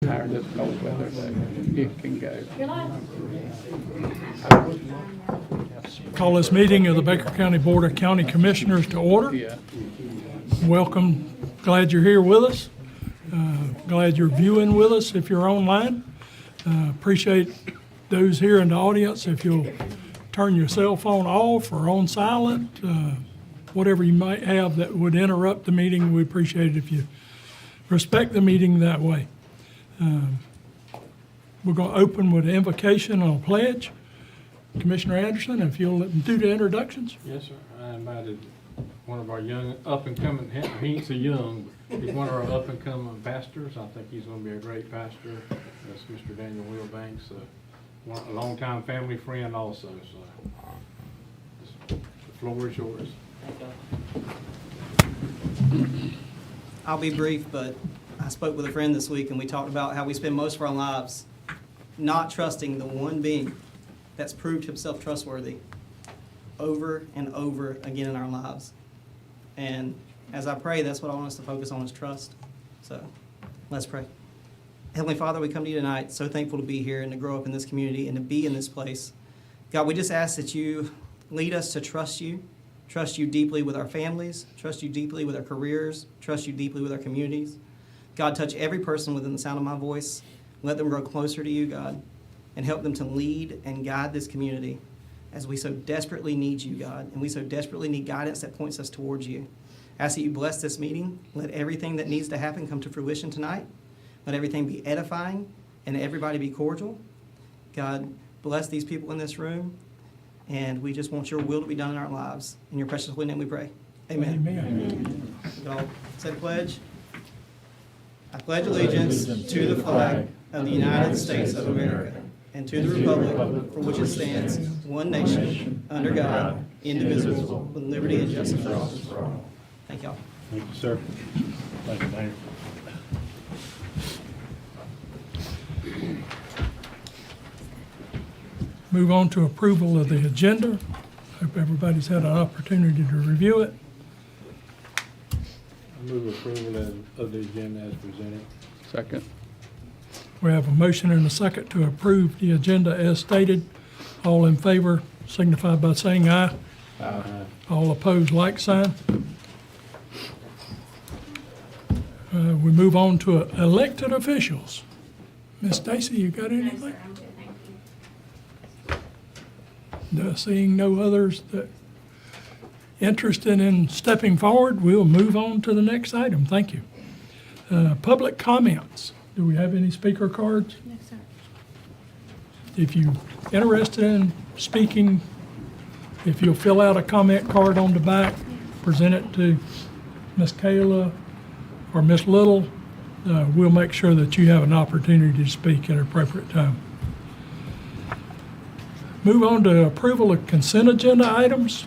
tired of this cold weather, so you can go. Call this meeting of the Baker County Board of County Commissioners to order. Yeah. Welcome. Glad you're here with us. Glad you're viewing with us if you're online. Appreciate those here in the audience. If you'll turn your cell phone off or on silent, whatever you might have that would interrupt the meeting, we appreciate it if you respect the meeting that way. We're going to open with an invocation and a pledge. Commissioner Anderson, if you'll do the introductions. Yes, sir. I invited one of our young, up-and-coming, he ain't so young, but he's one of our up-and-coming pastors. I think he's gonna be a great pastor. That's Mr. Daniel Wilbanks, a longtime family friend also, so the floor is yours. I'll be brief, but I spoke with a friend this week and we talked about how we spend most of our lives not trusting the one being that's proved himself trustworthy over and over again in our lives. And as I pray, that's what I want us to focus on is trust. So let's pray. Heavenly Father, we come to you tonight so thankful to be here and to grow up in this community and to be in this place. God, we just ask that you lead us to trust you deeply with our families, trust you deeply with our careers, trust you deeply with our communities. God, touch every person within the sound of my voice. Let them grow closer to you, God, and help them to lead and guide this community as we so desperately need you, God, and we so desperately need guidance that points us towards you. I ask that you bless this meeting. Let everything that needs to happen come to fruition tonight. Let everything be edifying and everybody be cordial. God, bless these people in this room, and we just want your will to be done in our lives. In your precious holy name we pray. Amen. Amen. We all say the pledge. I pledge allegiance to the flag of the United States of America and to the republic for which it stands, one nation, under God, indivisible, with liberty and justice for all. Thank y'all. Thank you, sir. Thank you, Daniel. Move on to approval of the agenda. Hope everybody's had an opportunity to review it. I move approval of the agenda as presented. Second. We have a motion and a second to approve the agenda as stated. All in favor signify by saying aye. All opposed, like sign. We move on to elected officials. Ms. Stacy, you got anything? No, sir, I'm good, thank you. Seeing no others that interested in stepping forward, we'll move on to the next item. Thank you. Public comments. Do we have any speaker cards? No, sir. If you're interested in speaking, if you'll fill out a comment card on the back, present it to Ms. Kayla or Ms. Little, we'll make sure that you have an opportunity to speak at an appropriate time. Move on to approval of consent agenda items.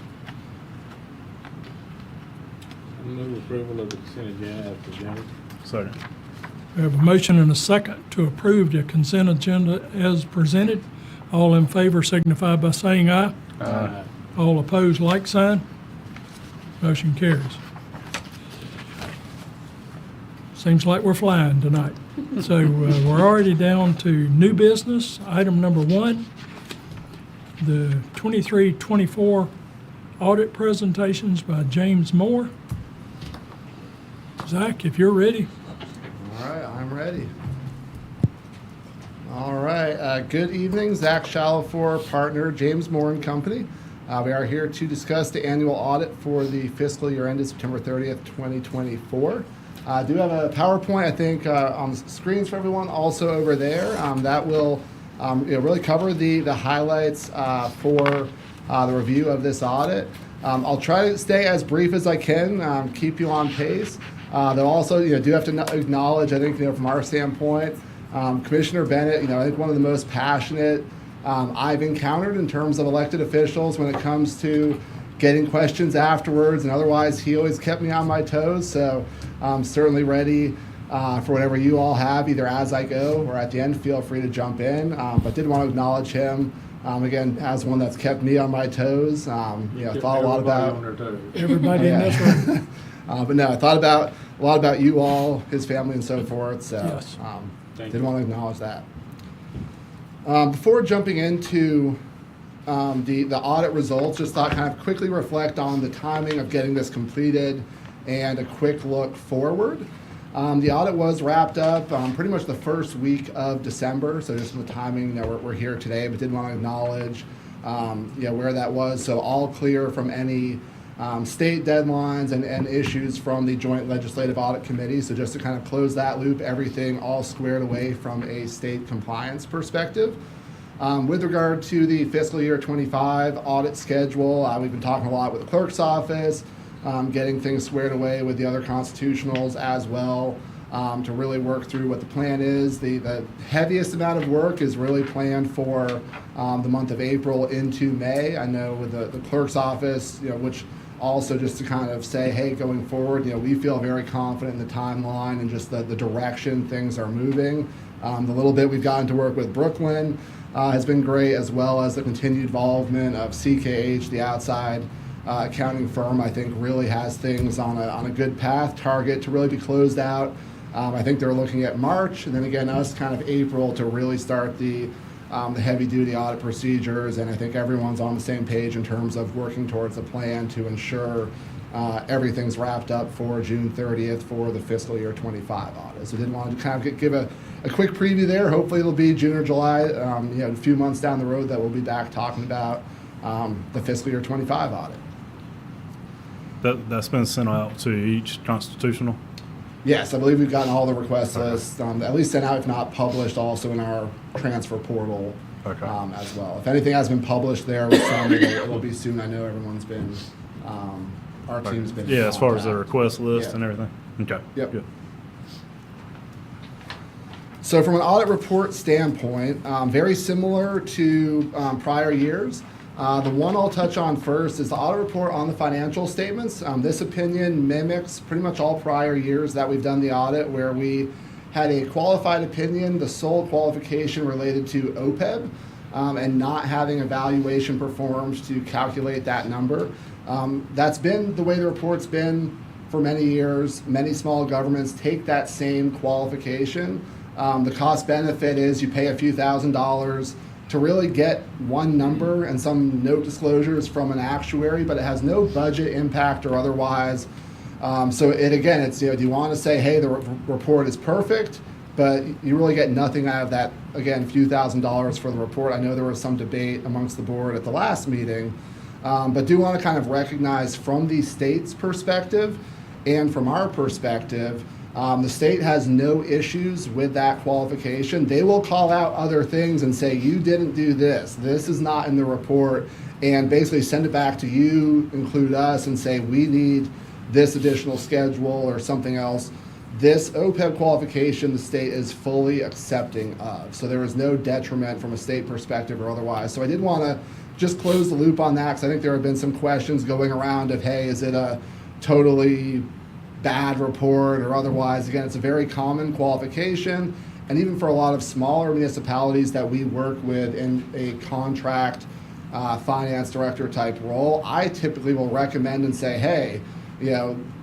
I move approval of the consent agenda as presented. Second. We have a motion and a second to approve the consent agenda as presented. All in favor signify by saying aye. Aye. All opposed, like sign. Motion carries. Seems like we're flying tonight. So we're already down to new business. Item number 1, the 23-24 audit presentations by James Moore. Zach, if you're ready. All right, I'm ready. All right, good evening. Zach Shalafor, partner, James Moore and Company. We are here to discuss the annual audit for the fiscal year ended September 30th, 2024. I do have a PowerPoint, I think, on the screens for everyone, also over there. That will really cover the highlights for the review of this audit. I'll try to stay as brief as I can, keep you on pace. They'll also, do have to acknowledge, I think, from our standpoint, Commissioner Bennett, I think one of the most passionate I've encountered in terms of elected officials when it comes to getting questions afterwards and otherwise. He always kept me on my toes, so I'm certainly ready for whatever you all have, either as I go or at the end. Feel free to jump in, but did want to acknowledge him again as one that's kept me on my toes. Thought a lot about Everybody in this room. but no, I thought about a lot about you all, his family, and so forth. So Yes. Thank Did you. want to acknowledge that. Before jumping into the audit results, just thought kind of quickly reflect on the timing of getting this completed and a quick look forward. The audit was wrapped up pretty much the first week of December, so just the timing, we're here today, but did want to acknowledge where that was. So all clear from any state deadlines and issues from the Joint Legislative Audit Committee. So just to kind of close that loop, everything all squared away from a state compliance perspective. With regard to the fiscal year 25 audit schedule, we've been talking a lot with the clerk's office, getting things squared away with the other constitutionals as well, to really work through what the plan is. The heaviest amount of work is really planned for the month of April into May. I know with the clerk's office, which also just to kind of say, hey, going forward, we feel very confident in the timeline and just the direction things are moving. The little bit we've gotten to work with Brooklyn has been great, as well as the continued involvement of CKH, the outside accounting firm. I think really has things on a good path, target to really be closed out. I think they're looking at March, and then again us kind of April to really start the heavy-duty audit procedures, and I think everyone's on the same page in terms of working towards a plan to ensure everything's wrapped up for June 30th for the fiscal year 25 audit. So didn't want to kind of give a quick preview there. Hopefully it'll be June or July, a few months down the road that we'll be back talking about the fiscal year 25 audit. That's been sent out to each constitutional? Yes, I believe we've gotten all the request lists, at least sent out, if not published, also in our transfer portal Okay. as well. If anything has been published there with some, it'll be soon. I know everyone's been, our team's been. in Yeah, as far as the contact. request list Yeah. and everything? Okay. Yep. Good. So from an audit report standpoint, very similar to prior years. The one I'll touch on first is the audit report on the financial statements. This opinion mimics pretty much all prior years that we've done the audit, where we had a qualified opinion, the sole qualification related to OPEB, and not having a valuation performed to calculate that number. That's been the way the report's been for many years. Many small governments take that same qualification. The cost benefit is you pay a few $1,000s to really get one number and some note disclosures from an actuary, but it has no budget impact or otherwise. So it's, do you want to say, hey, the report is perfect, but you really get nothing out of that, again, few $1,000s for the report. I know there was some debate amongst the board at the last meeting, but do want to kind of recognize from the state's perspective and from our perspective, the state has no issues with that qualification. They will call out other things and say, you didn't do this. This is not in the report, and basically send it back to you, include us, and say, we need this additional schedule or something else. This OPEB qualification, the state is fully accepting of. So there is no detriment from a state perspective or otherwise. So I did want to just close the loop on that, because I think there have been some questions going around of, hey, is it a totally bad report or otherwise? Again, it's a very common qualification, and even for a lot of smaller municipalities that we work with in a contract finance director type role, I typically will recommend and say, hey,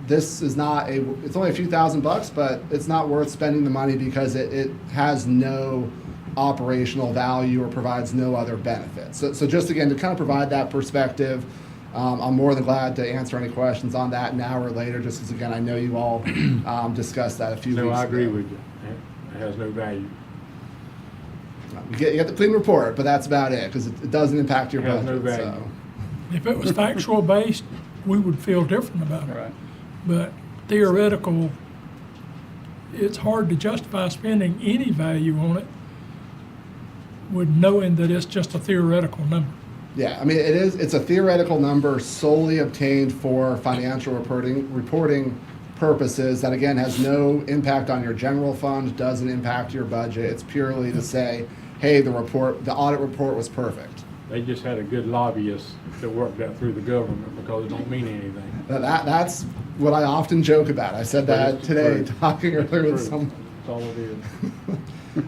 this is not it's only a few $1,000s, but it's not worth spending the money because it has no operational value or provides no other benefits. So just again, to kind of provide that perspective, I'm more than glad to answer any questions on that now or later, just because, again, I know you all discussed that a few weeks ago. No, I agree with you. It has no value. You get the clean report, but that's about it, because it doesn't impact your It has budget. no so. value. If it was factual based, we would feel different about it. Right. But theoretical, it's hard to justify spending any value on it with knowing that it's just a theoretical number. Yeah, I mean, it's a theoretical number solely obtained for financial reporting purposes that, again, has no impact on your general fund, doesn't impact your budget. It's purely to say, hey, the audit report was perfect. They just had a good lobbyist that worked that through the government, because it don't mean anything. That's what I often joke about. I said But that it's today, true. talking earlier with True. someone. That's all it is.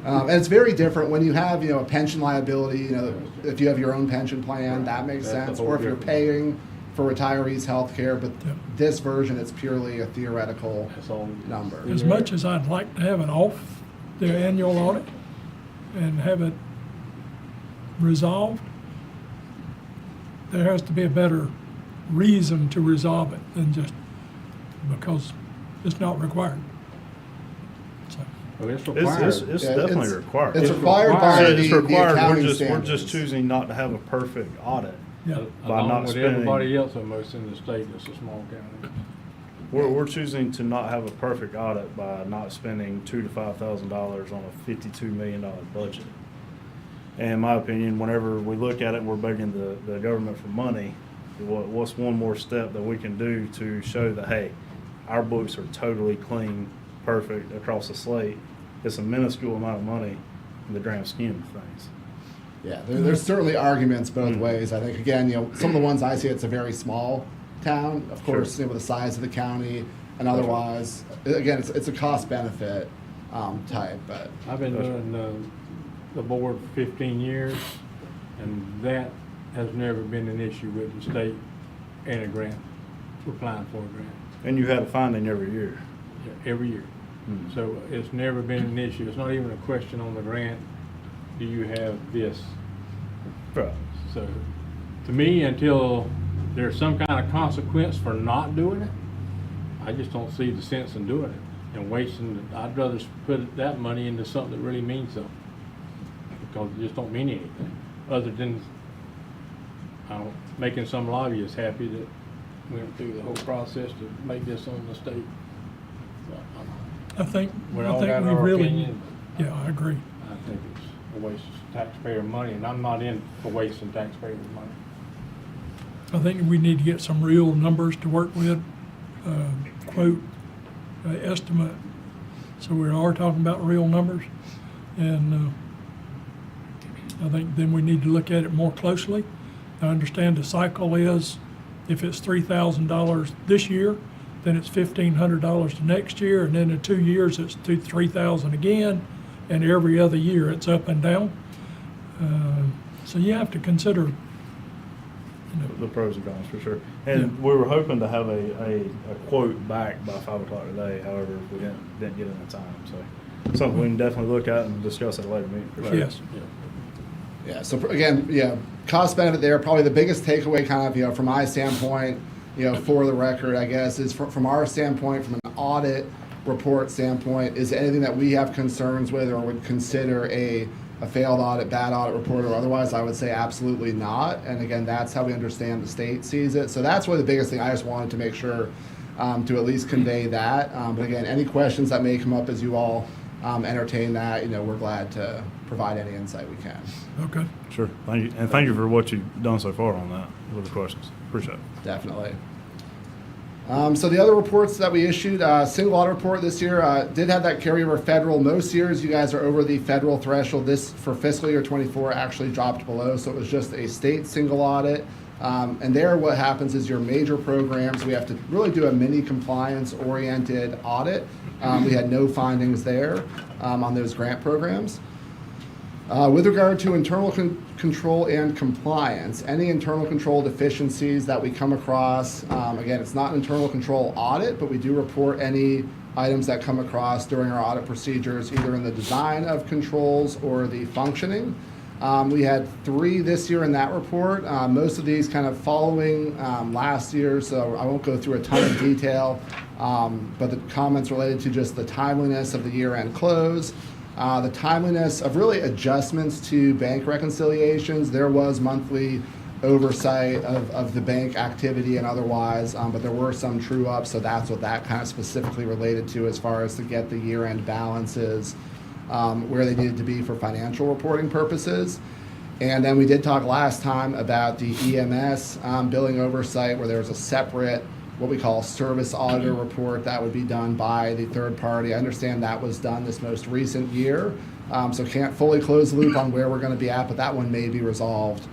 And it's very different when you have, a pension liability, if you have your own pension plan, that makes That's sense. a whole Or if you're different- paying for retirees' health care, but Yep. this version, it's purely a theoretical That's all. number. As much as I'd like to have it off the annual audit and have it resolved, there has to be a better reason to resolve it than just because it's not required. So, Well, it's It's, required. it's Yeah, definitely it's- required. It's It's required required. by It's the required, accounting we're standards. just choosing not to have a perfect audit. yeah, by Along not with spending- everybody else almost in the state, it's a small county. We're choosing to not have a perfect audit by not spending $2,000 to $5,000 on a $52 million budget. And in my opinion, whenever we look at it, and we're begging the government for money, what's one more step that we can do to show that, hey, our books are totally clean, perfect across the slate? It's a minuscule amount of money in the grand scheme of things. Yeah, there's certainly arguments both Mm. ways. I think, again, some of the ones I see, it's a very small town. Of course, Sure. with the size of the county and otherwise, again, it's a cost benefit type, but I've been doing the board for 15 years, and that has never been an issue with the state and a grant, applying for a grant, And you had a finding every year. every year. Hmm. So it's never been an issue. It's not even a question on the grant, do you have this? Right. So, to me, until there's some kind of consequence for not doing it, I just don't see the sense in doing it and wasting, I'd rather put that money into something that really means something. Because it just don't mean anything, other than, making some lobbyists happy that we went through the whole process to make this on the state. So, I think, We I all think got we our really, opinion. yeah, I agree. I think it's a waste of taxpayer money, and I'm not in for wasting taxpayer money. I think we need to get some real numbers to work with, quote, estimate. So we are talking about real numbers. And I think then we need to look at it more closely. I understand the cycle is, if it's $3,000 this year, then it's $1,500 the next year, and then in 2 years, it's $3,000 again, and every other year, it's up and down. So you have to consider, The pros and cons, for sure. And we were hoping to have a quote back by 5 o'clock today, however, we didn't get it in time, so. Something we can definitely look at and discuss at a later meeting, for sure. yes. yeah. So again, yeah, cost benefit there. Probably the biggest takeaway, kind of, from my standpoint, for the record, I guess, is from our standpoint, from an audit report standpoint, is anything that we have concerns with or would consider a failed audit, bad audit report, or otherwise, I would say absolutely not. And again, that's how we understand the state sees it. So that's really the biggest thing. I just wanted to make sure to at least convey that. But again, any questions that may come up as you all entertain that, we're glad to provide any insight we can. Okay. Sure, thank you, and thank you for what you've done so far on that, with the questions, appreciate it. Definitely. So the other reports that we issued, single audit report this year did have that carryover federal. Most years you guys are over the federal threshold. This for fiscal year 24 actually dropped below, so it was just a state single audit. And there what happens is your major programs, we have to really do a mini compliance oriented audit. We had no findings there on those grant programs. With regard to internal control and compliance, any internal control deficiencies that we come across, again, it's not an internal control audit, but we do report any items that come across during our audit procedures, either in the design of controls or the functioning. We had 3 this year in that report, most of these kind of following last year, so I won't go through a ton of detail, but the comments related to just the timeliness of the year-end close, the timeliness of really adjustments to bank reconciliations. There was monthly oversight of the bank activity and otherwise, but there were some true ups, so that's what that kind of specifically related to as far as to get the year-end balances where they needed to be for financial reporting purposes. And then we did talk last time about the EMS billing oversight, where there's a separate, what we call service auditor report that would be done by the third party. I understand that was done this most recent year, so can't fully close the loop on where we're going to be at, but that one may be resolved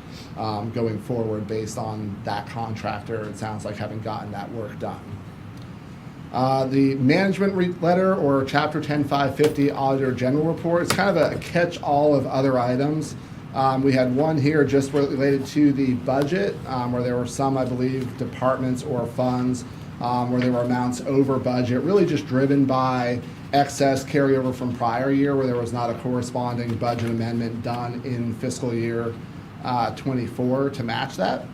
going forward based on that contractor, it sounds like, having gotten that work done. The management letter, or Chapter 10550 Auditor General Report, it's kind of a catch-all of other items. We had one here just related to the budget, where there were some, I believe, departments or funds where there were amounts over budget, really just driven by excess carryover from prior year where there was not a corresponding budget amendment done in fiscal year 24 to match that.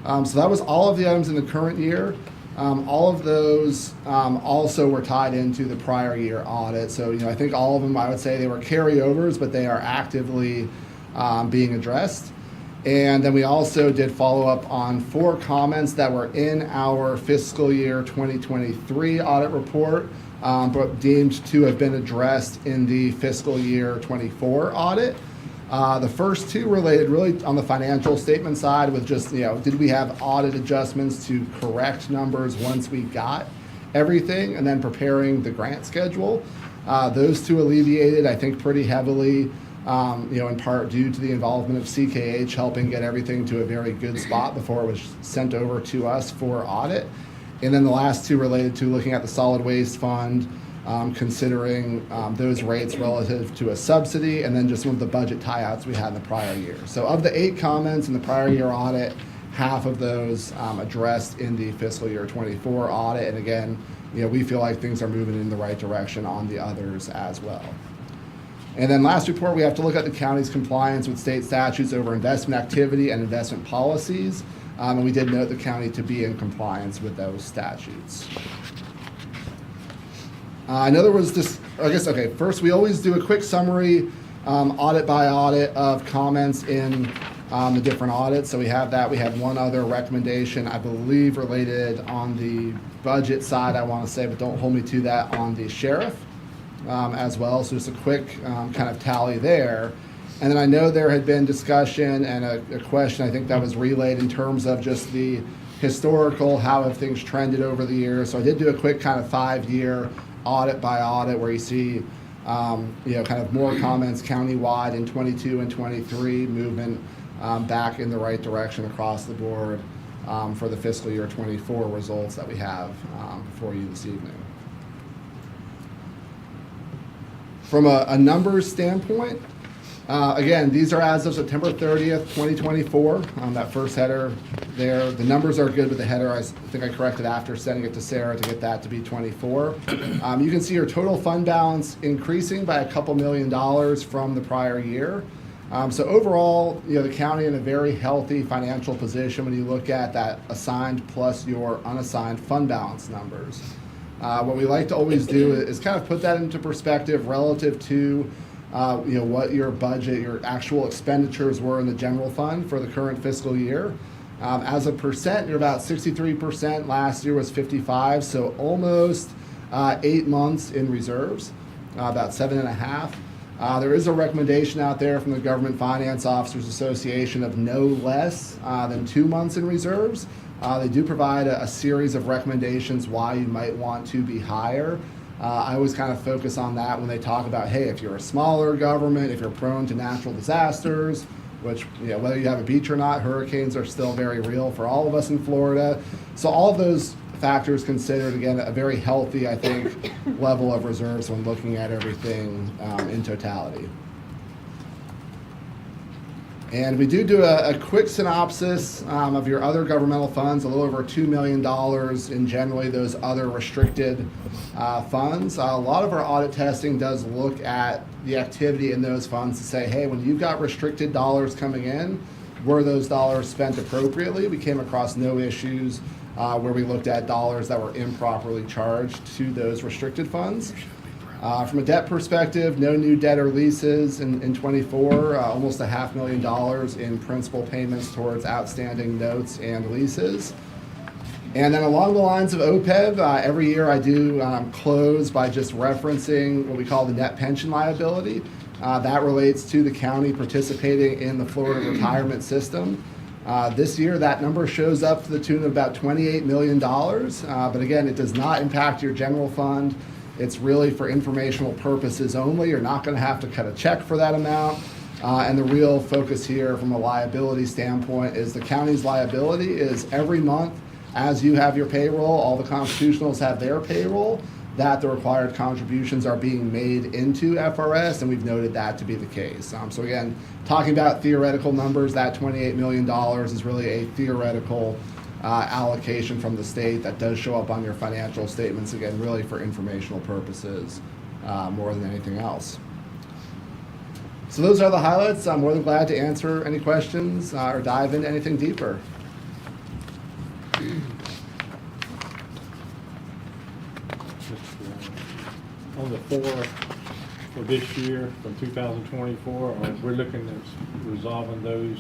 So that was all of the items in the current year. All of those also were tied into the prior year audit. So, I think all of them, I would say they were carryovers, but they are actively being addressed. And then we also did follow up on 4 comments that were in our fiscal year 2023 audit report, but deemed to have been addressed in the fiscal year 24 audit. The first 2 related really on the financial statement side with just, did we have audit adjustments to correct numbers once we got everything, and then preparing the grant schedule. Those 2 alleviated, I think, pretty heavily, in part due to the involvement of CKH helping get everything to a very good spot before it was sent over to us for audit. And then the last 2 related to looking at the solid waste fund, considering those rates relative to a subsidy, and then just some of the budget tie-outs we had in the prior year. So of the 8 comments in the prior year audit, half of those addressed in the fiscal year 24 audit. And again, we feel like things are moving in the right direction on the others as well. And then last report, we have to look at the county's compliance with state statutes over investment activity and investment policies. And we did note the county to be in compliance with those statutes. I know there was this, first we always do a quick summary, audit by audit of comments in the different audits. So we have that. We have one other recommendation, I believe, related on the budget side, I want to say, but don't hold me to that, on the sheriff as well. So just a quick kind of tally there. And then I know there had been discussion and a question, I think, that was relayed in terms of just the historical, how have things trended over the years. So I did do a quick kind of 5-year audit by audit where you see kind of more comments countywide in 22 and 23, movement back in the right direction across the board for the fiscal year 24 results that we have for you this evening. From a numbers standpoint, again, these are as of September 30th, 2024. That first header there, the numbers are good, but the header, I think I corrected after sending it to Sarah to get that to be 24. You can see your total fund balance increasing by a couple $1 million from the prior year. So overall, the county in a very healthy financial position when you look at that assigned plus your unassigned fund balance numbers. What we like to always do is kind of put that into perspective relative to what your budget, your actual expenditures were in the general fund for the current fiscal year. As a percent, you're about 63%. Last year was 55%, so almost 8 months in reserves, about 7.5. There is a recommendation out there from the Government Finance Officers Association of no less than 2 months in reserves. They do provide a series of recommendations why you might want to be higher. I always kind of focus on that when they talk about, hey, if you're a smaller government, if you're prone to natural disasters, which, whether you have a beach or not, hurricanes are still very real for all of us in Florida. So all of those factors considered, again, a very healthy, I think, level of reserves when looking at everything in totality. And we do a quick synopsis of your other governmental funds, a little over $2 million in generally those other restricted funds. A lot of our audit testing does look at the activity in those funds to say, hey, when you've got restricted dollars coming in, were those dollars spent appropriately? We came across no issues where we looked at dollars that were improperly charged to those restricted funds. From a debt perspective, no new debt or leases in 24, almost $500,000 in principal payments towards outstanding notes and leases. And then along the lines of OPEB, every year I do close by just referencing what we call the net pension liability. That relates to the county participating in the Florida retirement system. This year, that number shows up to the tune of about $28 million. But again, it does not impact your general fund. It's really for informational purposes only. You're not going to have to cut a check for that amount. And the real focus here from a liability standpoint is the county's liability is every month as you have your payroll, all the constitutionals have their payroll, that the required contributions are being made into FRS, and we've noted that to be the case. So again, talking about theoretical numbers, that $28 million is really a theoretical allocation from the state that does show up on your financial statements, again, really for informational purposes more than anything else. So those are the highlights. I'm more than glad to answer any questions or dive into anything deeper. On the four for this year, from 2024, we're looking at resolving those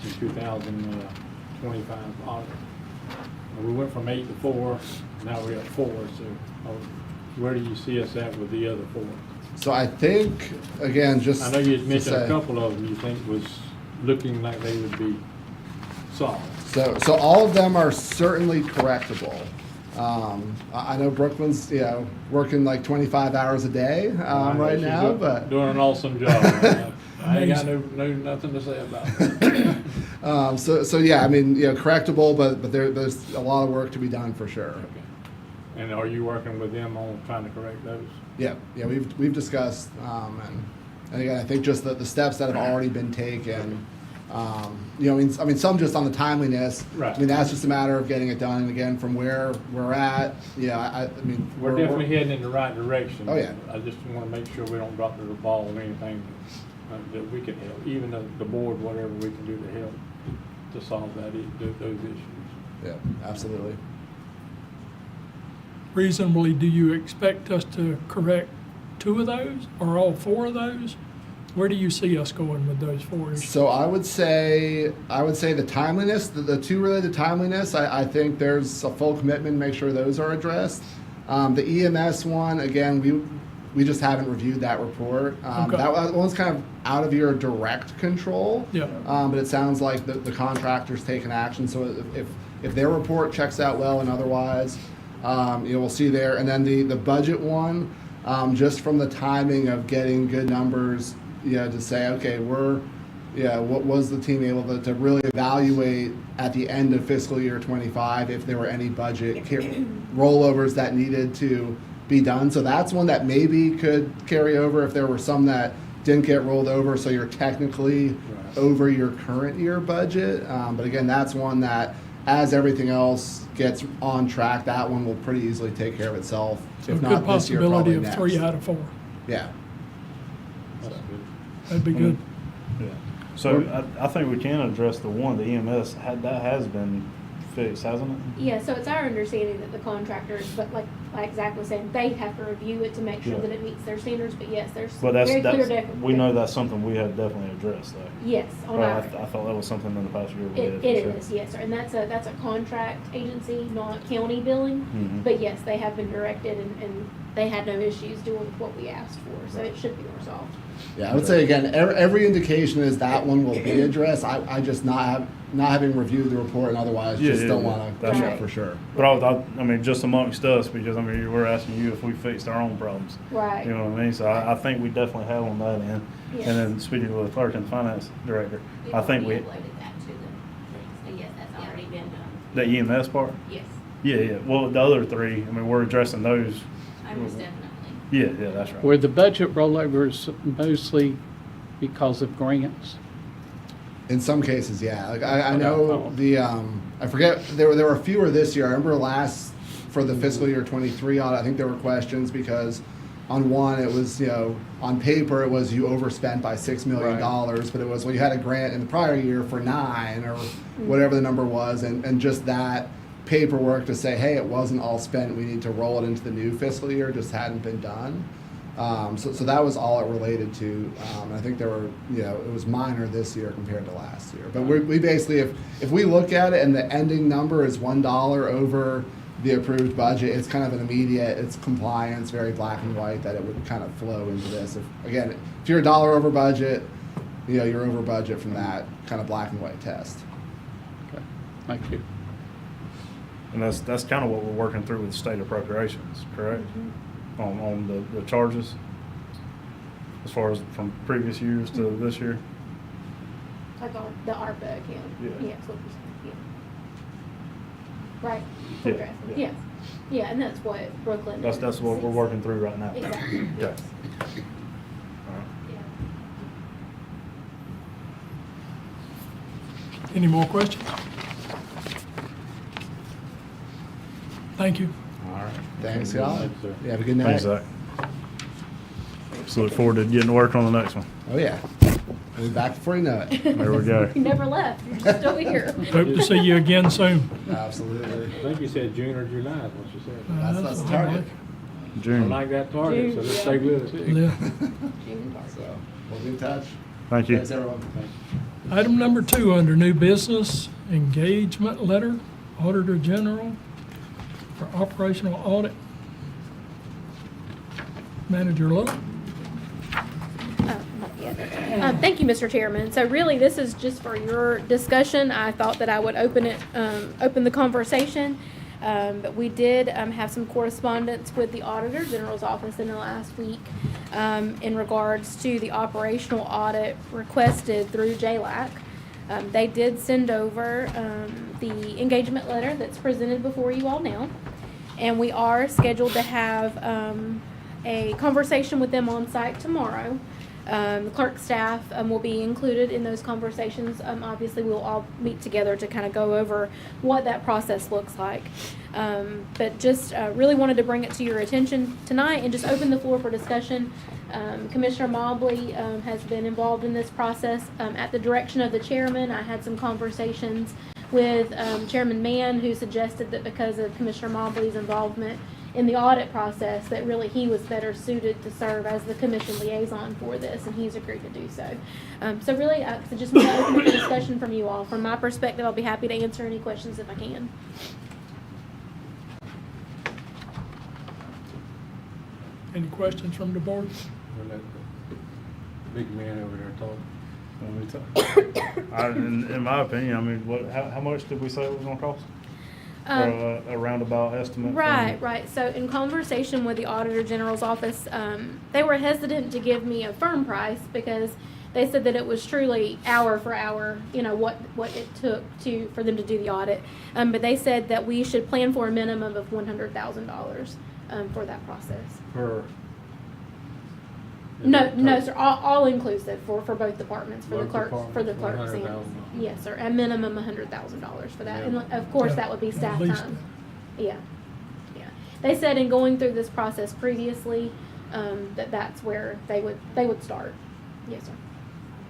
in 2025 audit. We went from 8 to 4, now we're at 4, so where do you see us at with the other 4? So I think, again, just I know you had to mentioned a say- couple of them you think was looking like they would be solved. So all of them are certainly correctable. I know Brooklyn's, working like 25 hours a day right She's now, but doing an awesome job. I ain't got nothing to say about it. so yeah, I mean, correctable, but there's a lot of work to be done for sure. Okay. And are you working with them on trying to correct those? Yeah, we've discussed, and again, I think just the steps that have already been taken. I mean, some just on the timeliness. Right. I mean, that's just a matter of getting it done. And again, from where we're at, I mean, We're definitely heading in the right direction. Oh, yeah. I just want to make sure we don't drop to the ball of anything that we can help, even the board, whatever we can do to help to solve those issues. Yeah, absolutely. Reasonably, do you expect us to correct 2 of those or all 4 of those? Where do you see us going with those 4 issues? So I would say the timeliness, the 2 related to timeliness, I think there's a full commitment to make sure those are addressed. The EMS one, again, we just haven't reviewed that report. Okay. That one's kind of out of your direct control. Yeah. But it sounds like the contractor's taken action. So if their report checks out well and otherwise, we'll see there. And then the budget one, just from the timing of getting good numbers, to say, okay, what was the team able to really evaluate at the end of fiscal year 25 if there were any budget rollovers that needed to be done. So that's one that maybe could carry over if there were some that didn't get rolled over, so you're technically Right. over your current year budget. But again, that's one that, as everything else gets on track, that one will pretty easily take care of itself. So a If good not this year, possibility probably of 3 next. out of 4. Yeah. That's good. That'd be good. Yeah. So I think we can address the one, the EMS, that has been fixed, hasn't it? Yeah, so it's our understanding that the contractors, but like Zach was saying, they have to review it to make sure Yeah. that it meets their standards, but yes, there's But very clear we know that's something we have definitely addressed though. Yes, on Well, our, I thought that was something in the past year we did. it for sure. is, yes, sir, and that's a contract agency, not county billing. Mhm. But yes, they have been directed and they had no issues doing what we asked for, so it should be resolved. Yeah, I would say again, every indication is that one will be addressed. I just not having reviewed the report and otherwise Yeah, just yeah, don't yeah. want to That's know right. for sure. But I mean, just amongst us, because I mean, we're asking you if we fixed our own problems. Right. You know what I mean? So I think we definitely have on that end. Yes. And then speaking with the clerk and finance director, We've I think already we, uploaded that to the, so yes, that's already been done. the EMS part? Yes, Yeah. Well, the other 3, I mean, we're addressing those. most definitely. Yeah, that's right. Were the budget rollovers mostly because of grants? In some cases, yeah. Like I Okay. know I forget there were fewer this year. I remember for the fiscal year 23 audit, I think there were questions because on one it was on paper it was you overspent by $6 million, but it was you had a grant in the prior year for 9 or whatever the number was, and just that paperwork to say, hey, it wasn't all spent, we need to roll it into the new fiscal year, just hadn't been done. So that was all it related to. I think there were, it was minor this year compared to last year. But we basically, if we look at it and the ending number is $1 over the approved budget, it's kind of an immediate, it's compliance, very black and white, that it would kind of flow into this. If you're $1 over budget, you're over budget from that kind of black and white test. Okay, thank you. And that's kind of what we're working through with state appropriations, correct? On the charges, as far as from previous years to this year? Like on the ARPA account. Yeah. Yeah, that's what we're saying, yeah. Right. Yeah, Okay. yeah. Yes. Yeah, and that's what Brooklyn. That's what we're working through right now. Exactly, Okay. yes. All right. Yeah. Any more questions? Thank you. All right. Thanks, y'all. Thanks, sir. You have a good night. Thanks, Zach. So look forward to getting to work on the next one. Oh, yeah. We'll be back before you know it. There we go. You never left, you're just still here. Hope to see you again soon. Absolutely. I think you said June or July, is what you said. That's the target. I June. like that target, so just stay with us. Yeah. So we'll be in touch. Thank you. Thanks, everyone. Item number 2 under new business, engagement letter, Auditor General for operational audit. Manager Lowe. Not yet. Thank you, Mr. Chairman. So really, this is just for your discussion. I thought that I would open the conversation. But we did have some correspondence with the Auditor General's office in the last week in regards to the operational audit requested through JLAC. They did send over the engagement letter that's presented before you all now. And we are scheduled to have a conversation with them on site tomorrow. The clerk staff will be included in those conversations. Obviously, we'll all meet together to kind of go over what that process looks like. But just really wanted to bring it to your attention tonight and just open the floor for discussion. Commissioner Mobley has been involved in this process at the direction of the chairman. I had some conversations with Chairman Mann, who suggested that because of Commissioner Mobley's involvement in the audit process, that really he was better suited to serve as the commission liaison for this, and he's agreed to do so. So really, so just want to open up the discussion from you all. From my perspective, I'll be happy to answer any questions if I can. Any questions from the board? We'll let the big man over there talk. In my opinion, I mean, how much did we say it was gonna cost? Or a roundabout estimate? Right. So in conversation with the Auditor General's office, they were hesitant to give me a firm price because they said that it was truly hour for hour, what it took for them to do the audit. But they said that we should plan for a minimum of $100,000 for that process. No, sir. All inclusive for both departments, for the Both clerks, for the departments, clerks. $100,000. Yes, sir. A minimum $100,000 for that, Yeah. and of course Yeah, that would be at staff least time. Yeah. They said in going through this process previously, that's where they would start. Yes, sir.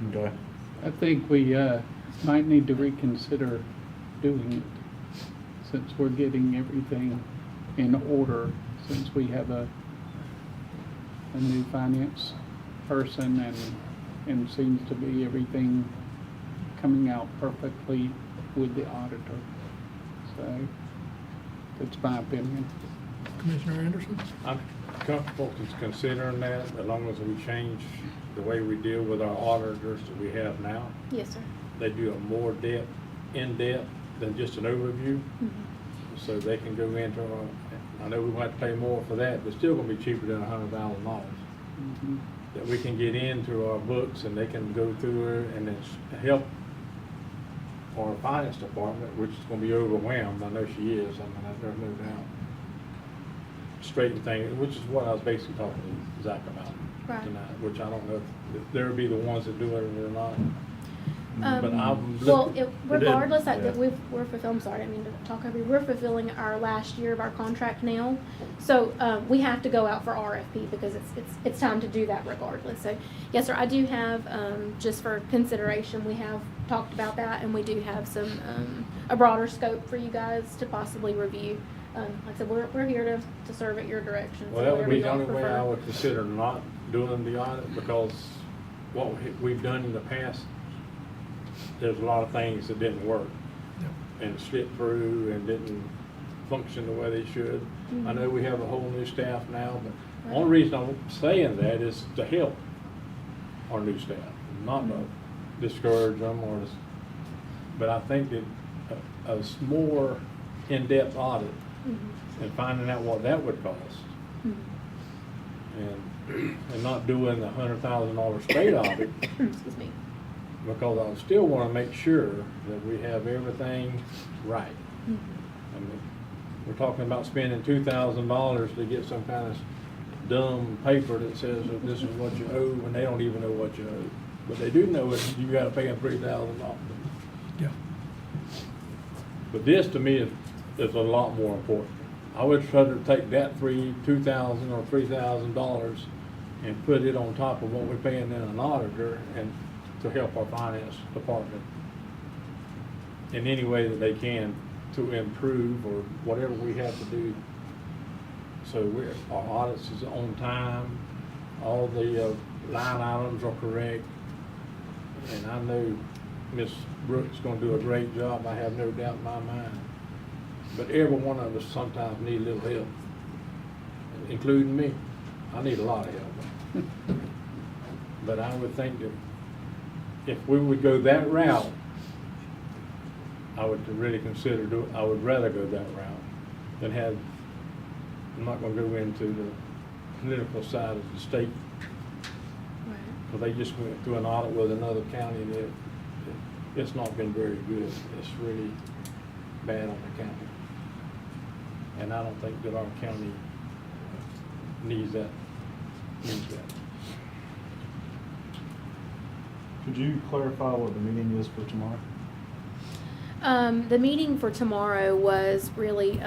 Okay. I think we might need to reconsider doing it, since we're getting everything in order, since we have a new finance person, and seems to be everything coming out perfectly with the auditor. So, that's my opinion. Commissioner Anderson? I'm comfortable considering that, as long as we change the way we deal with our auditors that we have now. Yes, sir. They do a more in-depth than just an overview. So they can go into I know we might have to pay more for that, but still gonna be cheaper than $100,000. That we can get into our books and they can go through it and then help our finance department, which is gonna be overwhelmed. I know she is. I mean, there's no doubt. Straighten things, which is what I was basically talking to Zach about Right. tonight, which I don't know if they'll be the ones that do it or not. But I'm Well, looking. regardless, yeah. we're fulfilling, I'm sorry, I didn't mean to talk over you. We're fulfilling our last year of our contract now. So, we have to go out for RFP because it's time to do that regardless. So, yes, sir, I do have, just for consideration, we have talked about that, and we do have some, a broader scope for you guys to possibly review. Like I said, we're here to serve at your direction. so Well, that would whatever be you the all only way I prefer. would consider not doing the audit, because what we've done in the past, there's a lot of things that didn't work and slipped through and didn't function the way they should. I know we have a whole new staff now, but the only reason I'm saying that is to help our new staff, not to discourage them but I think that a more in-depth audit and finding out what that would cost. And not doing the $100,000 state audit, Excuse me. because I still want to make sure that we have everything right. I mean, we're talking about spending $2,000 to get some kind of dumb paper that says that this is what you owe, and they don't even know what you owe. But they do know it, you got to pay them $3,000. Yeah. But this, to me, is a lot more important. I would rather take that $2,000 or $3,000 and put it on top of what we're paying in an auditor and to help our finance department in any way that they can to improve or whatever we have to do. So our audits is on time, all the line items are correct, and I know Ms. Brooks is gonna do a great job, I have no doubt in my mind. But every one of us sometimes need a little help, including me. I need a lot of help. But I would think that if we would go that route, I would really consider I would rather go that route than have, I'm not gonna go into the political side of the state. But they just went through an audit with another county and it's not been very good. It's really bad on the county. And I don't think that our county needs that. Could you clarify what the meeting is for tomorrow? The meeting for tomorrow was really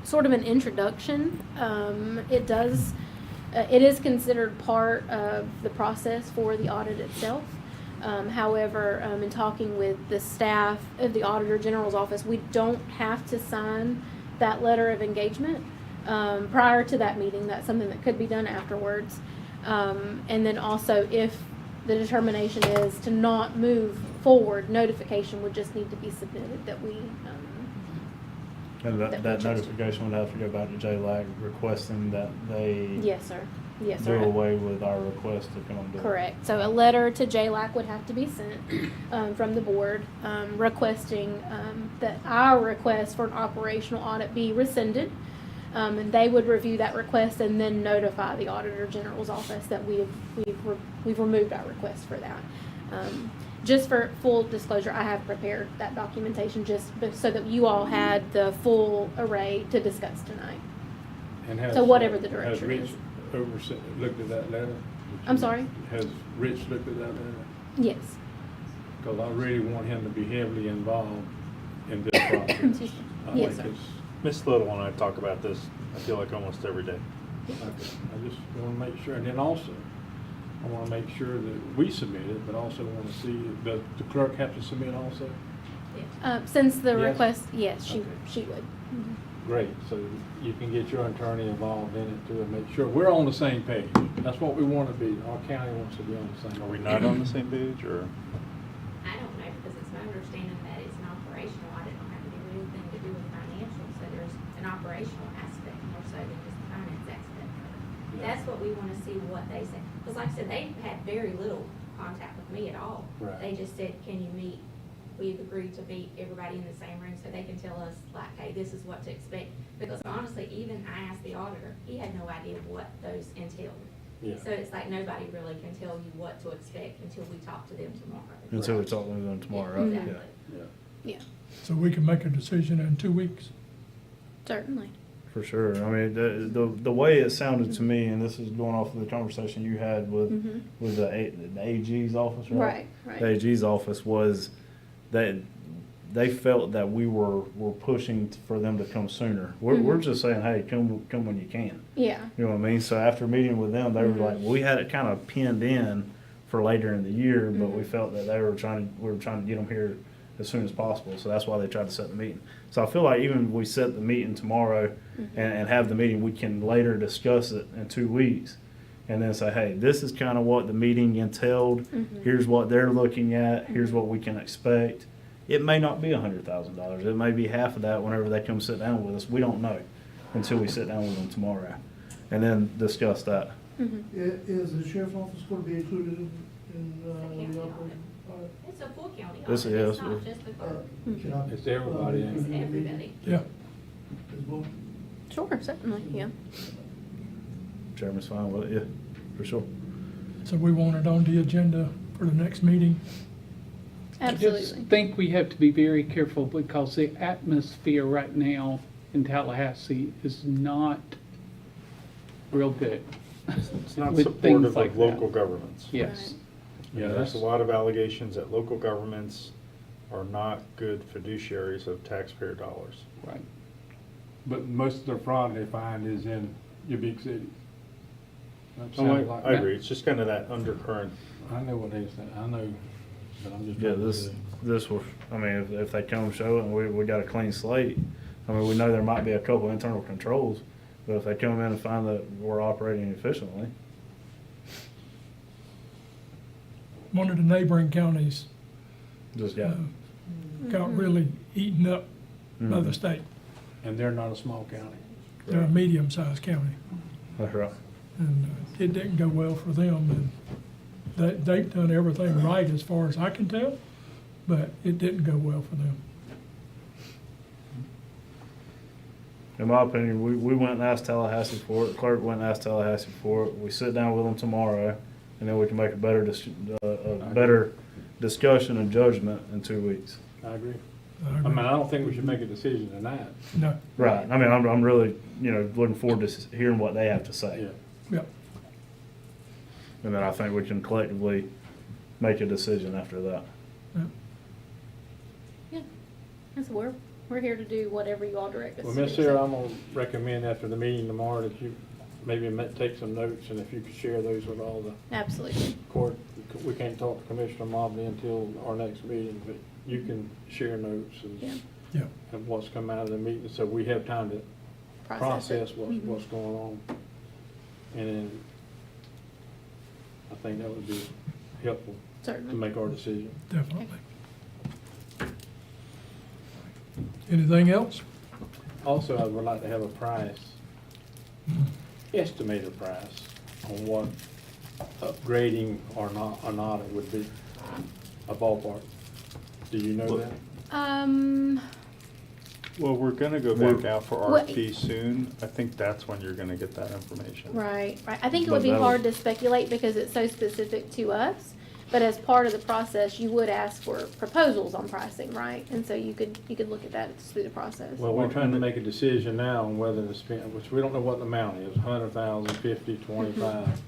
sort of an introduction. It is considered part of the process for the audit itself. However, in talking with the staff of the Auditor General's office, we don't have to sign that letter of engagement prior to that meeting. That's something that could be done afterwards. And then also, if the determination is to not move forward, notification would just need to be submitted that we, And That that we changed. notification would have to go back to JLAC requesting that they yes, sir. Yes, do sir. away with our request to come do it. Correct. So a letter to JLAC would have to be sent from the board requesting that our request for an operational audit be rescinded. And they would review that request and then notify the Auditor General's office that we've removed our request for that. Just for full disclosure, I have prepared that documentation so that you all had the full array to discuss tonight. And has, So whatever the has direction Rich is. looked at that letter? I'm sorry? Has Rich looked at that letter? Yes. Because I really want him to be heavily involved in this process. Excuse me. I Yes, think sir. it's, Ms. Little and I talk about this, I feel like almost every day. okay, I just want to make sure, and then also, I want to make sure that we submit it, but also want to see, does the clerk have to submit also? Since the Yes? request, yes, Okay. she would. Great, so you can get your attorney involved in it too, and make sure we're on the same page. That's what we want to be, our county wants to be on the same. Are we not on the same page, or? I don't know, because it's my understanding that it's an operational audit, don't have to do anything to do with financial, so there's an operational aspect more so than just the finance aspect of it. Yeah. That's what we wanna see what they say, because like I said, they had very little contact with me at all. Right. They just said, can you meet, we've agreed to meet everybody in the same room, so they can tell us like, hey, this is what to expect. Because honestly, even I asked the auditor, he had no idea what those entailed. Yeah. So it's like nobody really can tell you what to expect until we talk to them tomorrow. Until we talk to them tomorrow, right? Exactly. Yeah. Yeah. Yeah, So we can make a decision in 2 weeks. certainly. For sure. I mean, the way it sounded to me, and this is going off of the conversation you had with the AG's office, right? Right, right. The AG's office was that they felt that we were pushing for them to come sooner. We're just saying, hey, come when you can. Yeah, You know what I mean? So after meeting with them, they were like, we had it kind of pinned in for later in the year, but we felt that we were trying to get them here as soon as possible. So that's why they tried to set the meeting. So I feel like even if we set the meeting tomorrow and have the meeting, we can later discuss it in 2 weeks. And then say, hey, this is kind of what the meeting entailed. Here's what they're looking at. Here's what we can expect. It may not be $100,000. It may be half of that whenever they come sit down with us. We don't know until we sit down with them tomorrow and then discuss that. Is the sheriff's office going to be included in It's a county the audit. operation? It's a full county This audit, is- it's not just the clerk, Can I- It's everybody. it's everybody. Yeah. As well? sure, certainly, yeah. Chairman's fine with it, yeah, for sure. So we want it on the agenda for the next meeting. I Absolutely. just think we have to be very careful because the atmosphere right now in Tallahassee is not real good. It's not With things supportive like of that. local governments. Yes. Yeah, There's that's a lot of allegations that local governments are not good fiduciaries of taxpayer dollars. Right. but most of the fraud they find is in your big cities. That Oh, sounds like- I agree, it's just kind of that undercurrent. I know what they say, I know, but I'm just. Yeah, trying to this, do it. this will, I mean, if they come show it and we got a clean slate, I mean, we know there might be a couple internal controls, but if they come in and find that we're operating efficiently, One of the neighboring counties just got. got really eaten up by the Mhm. state. And they're not a small county. They're a medium-sized county, That's right. and it didn't go well for them. And they've done everything right as far as I can tell, but it didn't go well for them. In my opinion, we went and asked Tallahassee for it, clerk went and asked Tallahassee for it. We sit down with them tomorrow, and then we can make a better, better discussion and judgment in 2 weeks. I agree. I I mean, agree. I don't think we should make a decision tonight. No, Right, I mean, I'm really, looking forward to hearing what they have to say. Yeah. yeah, And then I think we can collectively make a decision after that. Yeah. So we're here to do whatever you all direct us Well, to Miss do. Sarah, I'm gonna recommend after the meeting tomorrow that you maybe take some notes, and if you could share those with all the Absolutely. court, we can't talk to Commissioner Mobley until our next meeting, but you can share notes Yeah. yeah. and what's come out of the meeting, so we have time to process it. what's going on. And then I think that would be helpful to Certainly. make our decision. Definitely. Anything else? Also, I would like to have a price, estimated price, on what upgrading or not it would be, a ballpark. Do you know that? Well, we're gonna go back out for What- RFP soon. I think that's when you're gonna get that information. Right. I think it But would be that'll- hard to speculate because it's so specific to us. But as part of the process, you would ask for proposals on pricing, right? And so you could look at that through the process. Well, we're trying to make a decision now on whether to spend, which we don't know what the amount is, 100,000, 50, 25.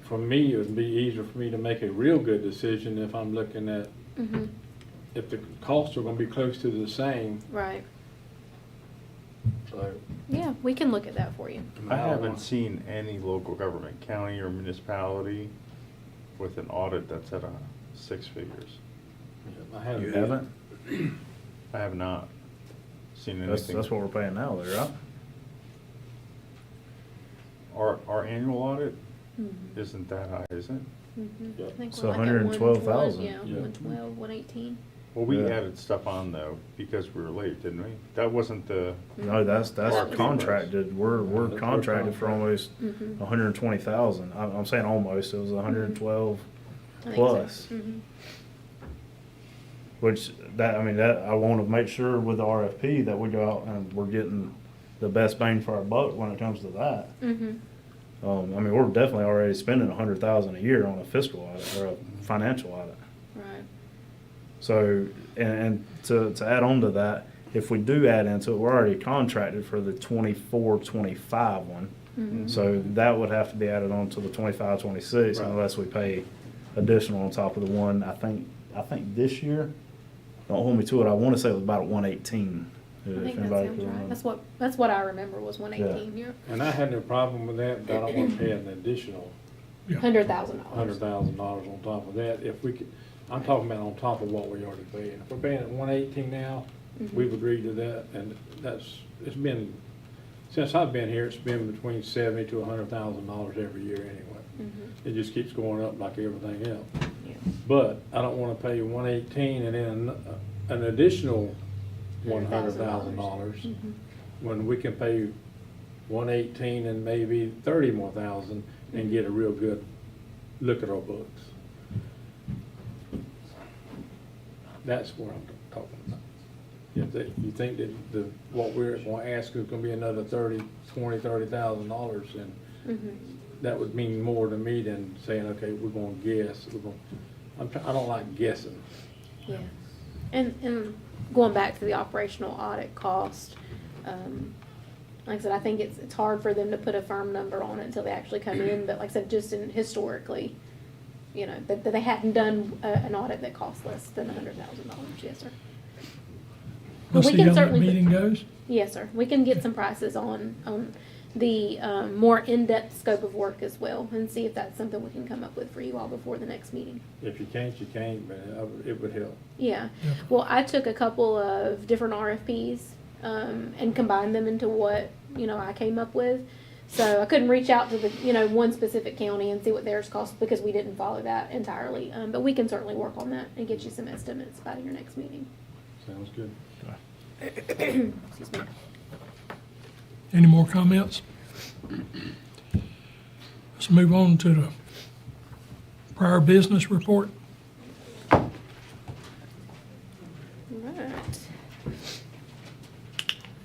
For me, it would be easier for me to make a real good decision if I'm looking at, Mhm. if the costs are gonna be close to the same, Right. so. Yeah, we can look at that for you. I haven't seen any local government, county or municipality, with an audit that's at 6 figures. I haven't. You haven't? I have not seen That's anything. what we're paying now, there, right? Our annual audit Mhm. isn't that high, is it? Mhm. Yeah. I think So we're like at 112,000. 112, Yeah, Yeah. 112, 118. Well, we Yeah. added stuff on though, because we were late, didn't we? That wasn't the, No, that's That was- contracted, we're That's contracted for almost Mhm. 120,000. I'm saying almost, it was 112 I think so. plus. Mhm. Which, that I want to make sure with the RFP that we go out and we're getting the best bang for our buck when it comes to that. Mhm. We're definitely already spending 100,000 a year on a fiscal audit or a financial audit. Right. So, and to add on to that, if we do add into it, we're already contracted for the 24-25 one. Mhm. So that would have to be added on to the 25-26 Right. unless we pay additional on top of the one, I think this year, don't hold me to it, I want to say it was about 118. I if think that anybody sounds could right. remember. That's what I remember was 118. Yeah. And I had no problem with that, but I don't want to pay an additional $100,000. $100,000 on top of that. If we could, I'm talking about on top of what we already paying. If we're paying at 118 now, Mhm. we've agreed to that, and it's been, since I've been here, it's been between $70,000 to $100,000 every year anyway. Mhm. It just keeps going up like everything else. Yeah. But I don't wanna pay 118 and then an additional $100,000 Mhm. when we can pay 118 and maybe 30 more thousand and get a real good look at our books. That's what I'm talking about. You think that what we're gonna ask is gonna be another $30,000, and Mhm. that would mean more to me than saying, okay, we're gonna guess, I don't like guessing. Yeah. And going back to the operational audit cost, like I said, I think it's hard for them to put a firm number on it until they actually come in, but like I said, just historically, that they hadn't done an audit that cost less than $100,000. Yes, sir. We'll We see can how that certainly- meeting goes. Yes, sir. We can get some prices on the more in-depth scope of work as well, and see if that's something we can come up with for you all before the next meeting. If you can't, you can't, but it would help. Yeah. Yeah. Well, I took a couple of different RFPs and combined them into what, I came up with. So I couldn't reach out to the, one specific county and see what theirs cost because we didn't follow that entirely. But we can certainly work on that and get you some estimates by your next meeting. Sounds good. Excuse me. Any more comments? Let's move on to the prior business report. Right.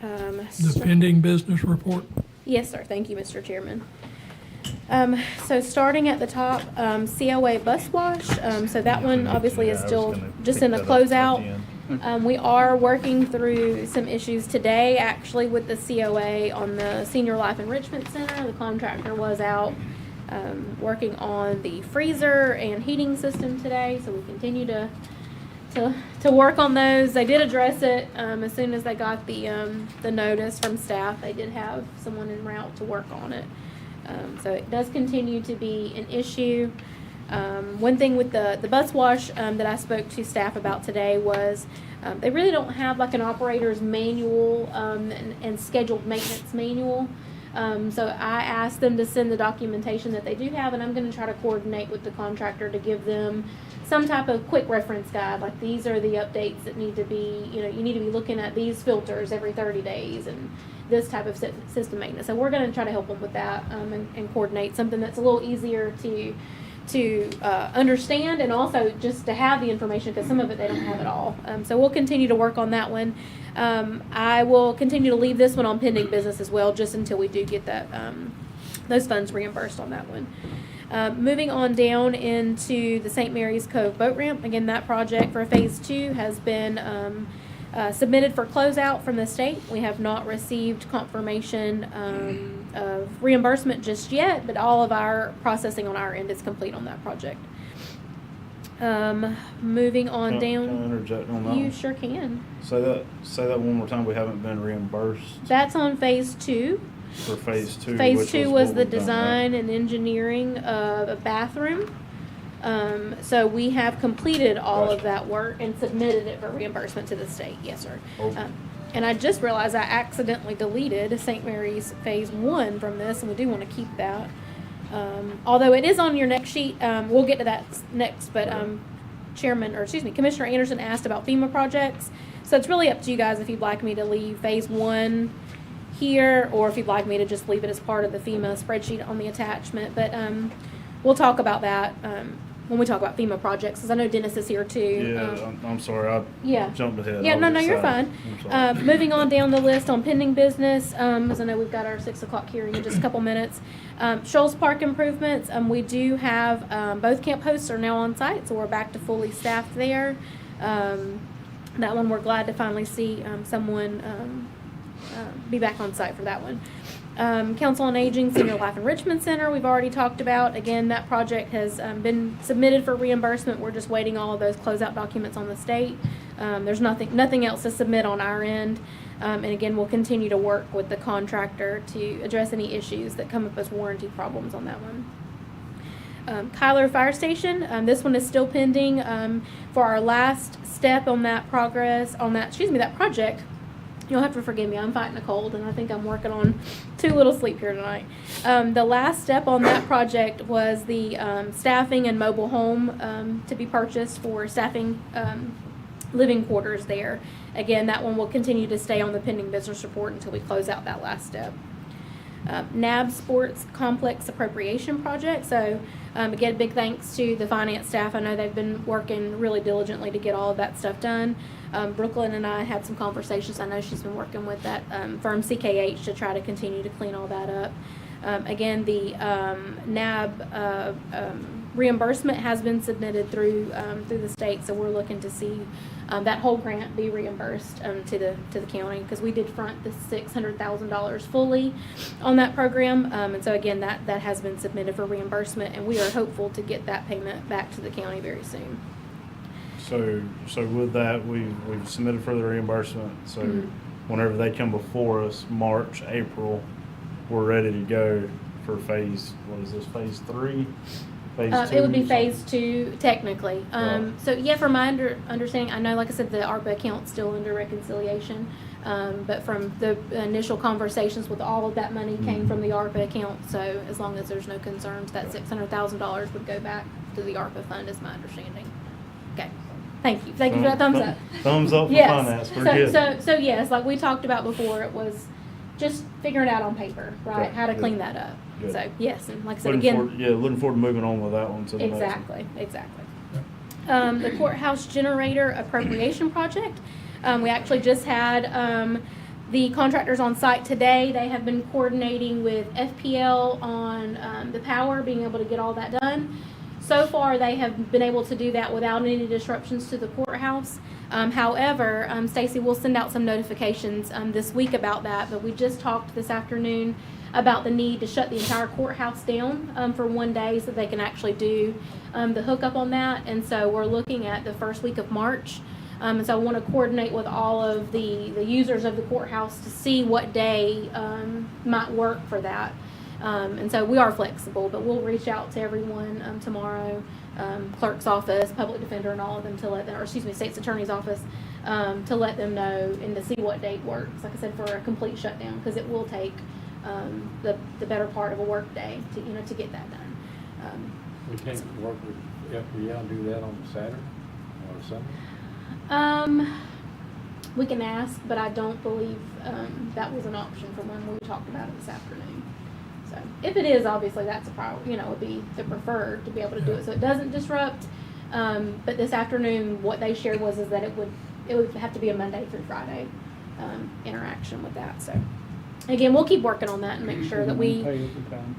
The pending business report. Yes, sir. Thank you, Mr. Chairman. So starting at the top, COA bus wash. So that one obviously is still just in a closeout. We are working through some issues today, actually, with the COA on the Senior Life Enrichment Center. The contractor was out working on the freezer and heating system today, so we continue to work on those. They did address it as soon as they got the notice from staff. They did have someone en route to work on it. So it does continue to be an issue. One thing with the bus wash that I spoke to staff about today was they really don't have like an operator's manual and scheduled maintenance manual. So I asked them to send the documentation that they do have, and I'm going to try to coordinate with the contractor to give them some type of quick reference guide. Like, these are the updates that need to be, you need to be looking at these filters every 30 days and this type of system maintenance. So we're going to try to help them with that and coordinate something that's a little easier to understand, and also just to have the information, because some of it they don't have at all. So we'll continue to work on that one. I will continue to leave this one on pending business as well, just until we do get that those funds reimbursed on that one. Moving on down into the St. Mary's Cove boat ramp. Again, that project for phase 2 has been submitted for closeout from the state. We have not received confirmation of reimbursement just yet, but all of our processing on our end is complete on that project. Moving on Can I down. interject on that You one? sure can. Say that one more time. We haven't been reimbursed That's on phase 2. for phase 2. Phase which 2 was what the we've done, design and engineering of a bathroom. So we have completed all of that work and submitted it for reimbursement to the state. Yes, sir. Okay. And I just realized I accidentally deleted St. Mary's Phase 1 from this, and we do want to keep that. Although it is on your next sheet, we'll get to that next, but Commissioner Anderson asked about FEMA projects. So it's really up to you guys if you'd like me to leave Phase 1 here, or if you'd like me to just leave it as part of the FEMA spreadsheet on the attachment. But we'll talk about that when we talk about FEMA projects, because I know Dennis is here too. Yeah, I'm sorry. I Yeah. jumped ahead. Yeah, I was no, you're excited. fine. I'm sorry. Moving on down the list on pending business, as I know we've got our 6 o'clock hearing in just a couple minutes. Shoals Park improvements, we do have, both camp hosts are now on site, so we're back to fully staffed there. That one, we're glad to finally see someone be back on site for that one. Council on Aging, Senior Life Enrichment Center, we've already talked about. Again, that project has been submitted for reimbursement. We're just waiting all of those closeout documents on the state. There's nothing else to submit on our end. And again, we'll continue to work with the contractor to address any issues that come up as warranty problems on that one. Kyler Fire Station, this one is still pending for our last step on that project. You'll have to forgive me, I'm fighting a cold, and I think I'm working on too little sleep here tonight. The last step on that project was the staffing and mobile home to be purchased for staffing living quarters there. Again, that one will continue to stay on the pending business report until we close out that last step. NAB Sports Complex Appropriation Project. So again, big thanks to the finance staff. I know they've been working really diligently to get all of that stuff done. Brooklyn and I had some conversations. I know she's been working with that firm CKH to try to continue to clean all that up. Again, the NAB reimbursement has been submitted through the state, so we're looking to see that whole grant be reimbursed to the county, because we did front the $600,000 fully on that program, and so again that has been submitted for reimbursement, and we are hopeful to get that payment back to the county very soon. So with that, we've submitted for the reimbursement, so Mhm. whenever they come before us, March, April, we're ready to go for phase, what is this, phase 3? Phase 2? It would be phase 2 technically. Right. So yeah, from my understanding, I know, like I said, the ARPA account's still under reconciliation. But from the initial conversations with all of that money came from the ARPA account. So as long as there's no concerns, that $600,000 would go back to the ARPA fund is my understanding. Okay. Thank you. Thank you for that thumbs up. Thumbs up for Yes. finance, we're good. So yes, like we talked about before, it was just figuring it out on paper, right? Okay, How to good. clean that up. Good. So yes, and like I said, Looking again. forward, looking forward to moving on with that one to the next one. Exactly. The courthouse generator appropriation project. We actually just had the contractors on site today. They have been coordinating with FPL on the power, being able to get all that done. So far, they have been able to do that without any disruptions to the courthouse. However, Stacy will send out some notifications this week about that, but we just talked this afternoon about the need to shut the entire courthouse down for one day so they can actually do the hookup on that. And so we're looking at the first week of March. And so I want to coordinate with all of the users of the courthouse to see what day might work for that. And so we are flexible, but we'll reach out to everyone tomorrow, clerk's office, public defender, and all of them to let them, or excuse me, state's attorney's office, to let them know and to see what date works. Like I said, for a complete shutdown, because it will take the better part of a work day to get that done. We can't work with FPL and do that on Saturday or Sunday? We can ask, but I don't believe that was an option from when we talked about it this afternoon. So if it is, obviously that's a priority, would be the preferred to be able to do it so it doesn't disrupt. But this afternoon, what they shared was that it would have to be a Monday through Friday interaction with that. So again, we'll keep working on that and make sure that we, Pay overtime.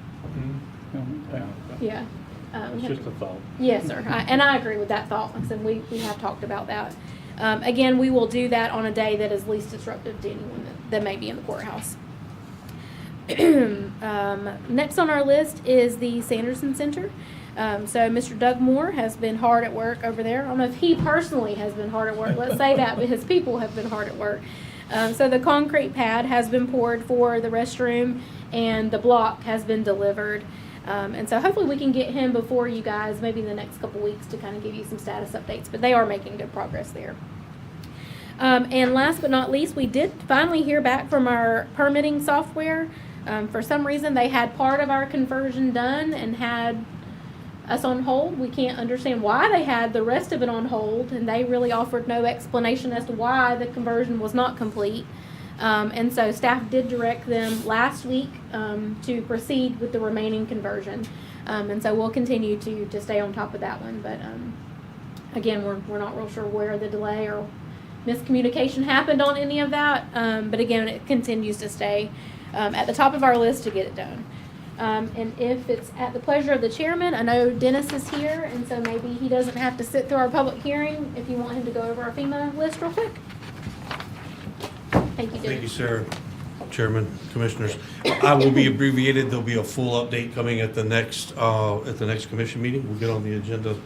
Pay overtime. yeah. It's just a thought. Yes, sir. And I agree with that thought. Like I said, we have talked about that. Again, we will do that on a day that is least disruptive to anyone that may be in the courthouse. Next on our list is the Sanderson Center. So Mr. Doug Moore has been hard at work over there. I don't know if he personally has been hard at work. Let's say that, but his people have been hard at work. So the concrete pad has been poured for the restroom, and the block has been delivered. And so hopefully we can get him before you guys, maybe in the next couple weeks, to kind of give you some status updates. But they are making good progress there. And last but not least, we did finally hear back from our permitting software. For some reason, they had part of our conversion done and had us on hold. We can't understand why they had the rest of it on hold, and they really offered no explanation as to why the conversion was not complete. And so staff did direct them last week to proceed with the remaining conversion. And so we'll continue to stay on top of that one. But again, we're not real sure where the delay or miscommunication happened on any of that. But again, it continues to stay at the top of our list to get it done. And if it's at the pleasure of the chairman, I know Dennis is here, and so maybe he doesn't have to sit through our public hearing if you want him to go over our FEMA list real quick. Thank you, Dennis. Thank you, Sarah, Chairman, Commissioners. I will be abbreviated. There'll be a full update coming at the next commission meeting. We'll get on the agenda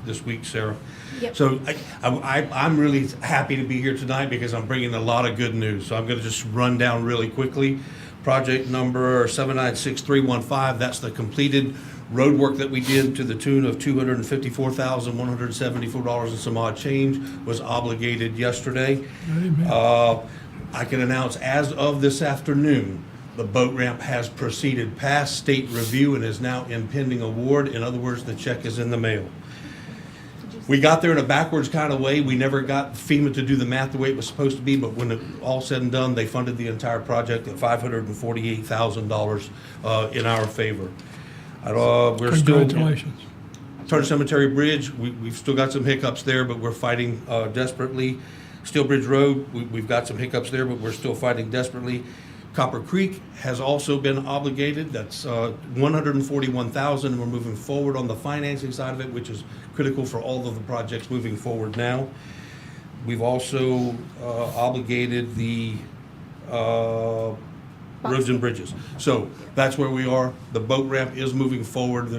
this week, Sarah. Yep. So I'm really happy to be here tonight because I'm bringing a lot of good news. So I'm going to just run down really quickly. Project number 796315, that's the completed road work that we did to the tune of $254,174 and some odd change, was obligated yesterday. I can announce as of this afternoon, the boat ramp has proceeded past state review and is now in pending award. In other words, the check is in the mail. We got there in a backwards kind of way. We never got FEMA to do the math the way it was supposed to be, but when it all said and done, they funded the entire project at $548,000 in our favor. We're still. Congratulations. Turner Cemetery Bridge, we've still got some hiccups there, but we're fighting desperately. Steel Bridge Road, we've got some hiccups there, but we're still fighting desperately. Copper Creek has also been obligated. That's $141,000, and we're moving forward on the financing side of it, which is critical for all of the projects moving forward now. We've also obligated the Roads and bridges. So that's where we are. The boat ramp is moving forward.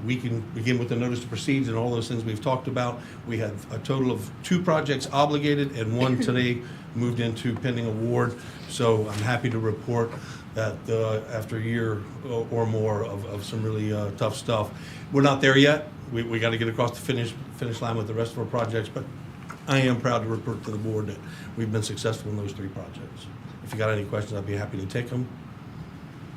We can begin with the notice to proceed and all those things we've talked about. We have a total of 2 projects obligated and 1 today moved into pending award. So I'm happy to report that after a year or more of some really tough stuff, we're not there yet. We got to get across the finish line with the rest of our projects, but I am proud to report to the board that we've been successful in those 3 projects. If you got any questions, I'd be happy to take them.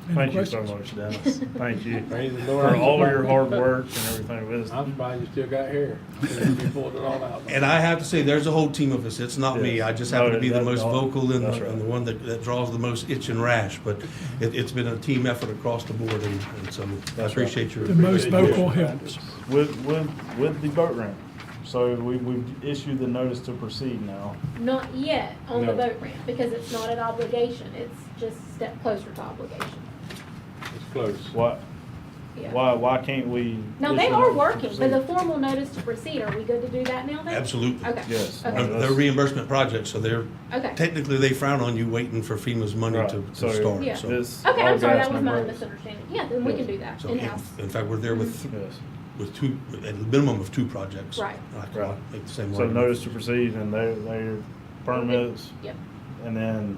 Any Thank you so questions? much, Dennis. Thank you Praise the Lord. for all of your hard work and everything with us. I'm surprised you still got hair. You pulled it all out. And I have to say, there's a whole team of us. It's not me. I just happen to be the most vocal and That's right. and the one that draws the most itch and rash. But it's been a team effort across the board, and so I appreciate your. The most vocal helps. With the boat ramp, so we've issued the notice to proceed now. Not yet on the No. boat ramp, because it's not an obligation, it's just a step closer to obligation. It's close. Yeah. Why can't we? No, they issue are notice to working, but the proceed? formal notice to proceed, are we good to do that now then? Absolutely. Okay. Yes. Okay. They're reimbursement projects, so they're, Okay. technically, they frown on you waiting for FEMA's money Right. to So start. Yeah. So- this Okay, all I'm sorry, gas, that was no my brakes. misunderstanding. Yeah, then we Yes. can do that So in-house. in fact, we're there with Yes. 2, at a minimum of 2 projects. Right. I can Right. make the same So argument. notice to proceed and their permits, Yep, and then